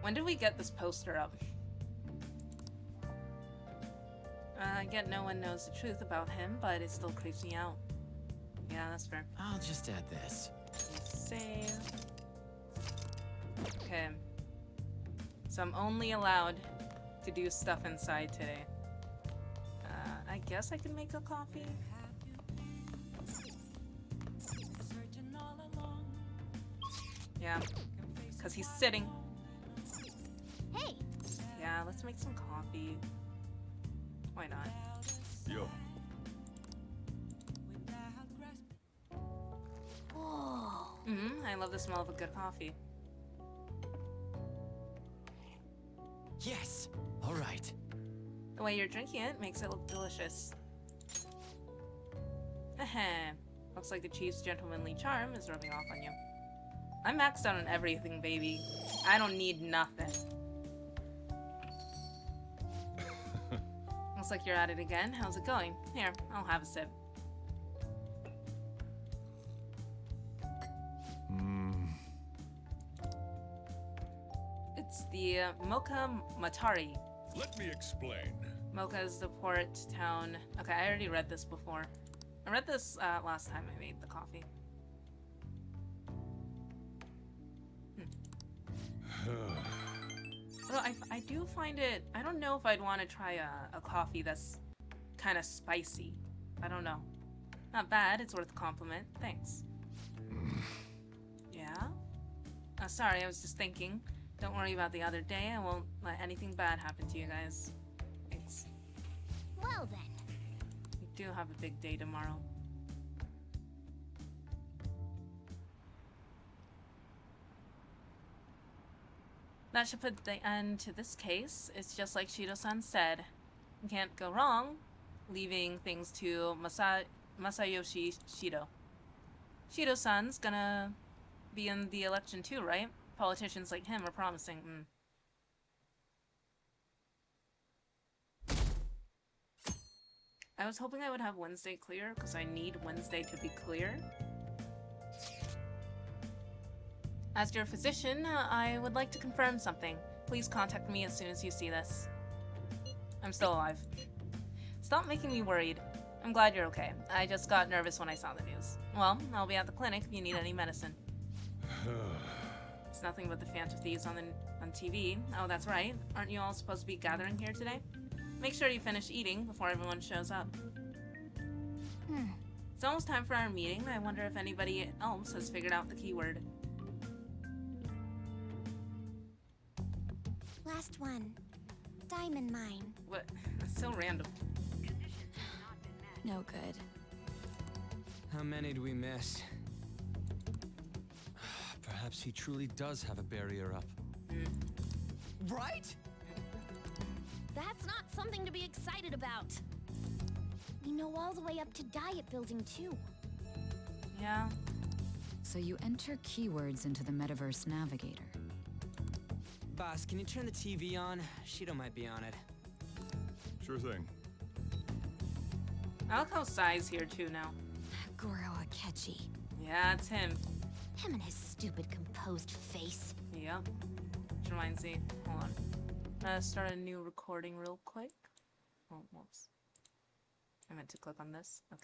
When did we get this poster up? I get no one knows the truth about him, but it still creeps me out. Yeah, that's fair. I'll just add this. Save. Okay. So I'm only allowed to do stuff inside today. I guess I can make a coffee. Yeah, because he's sitting. Hey! Yeah, let's make some coffee. Why not? Yo. Whoa. I love the smell of a good coffee. Yes! Alright. The way you're drinking it makes it look delicious. Looks like the chief's gentlemanly charm is rubbing off on you. I'm maxed out on everything, baby. I don't need nothing. Looks like you're at it again. How's it going? Here, I'll have a sip. It's the Mocha Matari. Let me explain. Mocha is the port town. Okay, I already read this before. I read this last time I made the coffee. Well, I do find it... I don't know if I'd want to try a coffee that's kind of spicy. I don't know. Not bad. It's worth a compliment. Thanks. Yeah? Sorry, I was just thinking. Don't worry about the other day. I won't let anything bad happen to you guys. Thanks. Well then. We do have a big day tomorrow. That should put the end to this case. It's just like Shido-san said. You can't go wrong leaving things to Masayoshi Shido. Shido-san's gonna be in the election too, right? Politicians like him are promising. I was hoping I would have Wednesday clear, because I need Wednesday to be clear. As your physician, I would like to confirm something. Please contact me as soon as you see this. I'm still alive. Stop making me worried. I'm glad you're okay. I just got nervous when I saw the news. Well, I'll be at the clinic if you need any medicine. It's nothing but the Phantom Thieves on TV. Oh, that's right. Aren't you all supposed to be gathering here today? Make sure you finish eating before everyone shows up. It's almost time for our meeting. I wonder if anybody else has figured out the keyword. Last one. Diamond mine. What? That's so random. No good. How many do we miss? Perhaps he truly does have a barrier up. Right? That's not something to be excited about. We know all the way up to Diet Building, too. Yeah. So you enter keywords into the Metaverse Navigator. Boss, can you turn the TV on? Shido might be on it. Sure thing. I like how Sai's here too now. Goro Akechi. Yeah, it's him. Him and his stupid composed face. Yep. Which reminds me, hold on. Start a new recording real quick. Oh, whoops. I meant to click on this. Okay.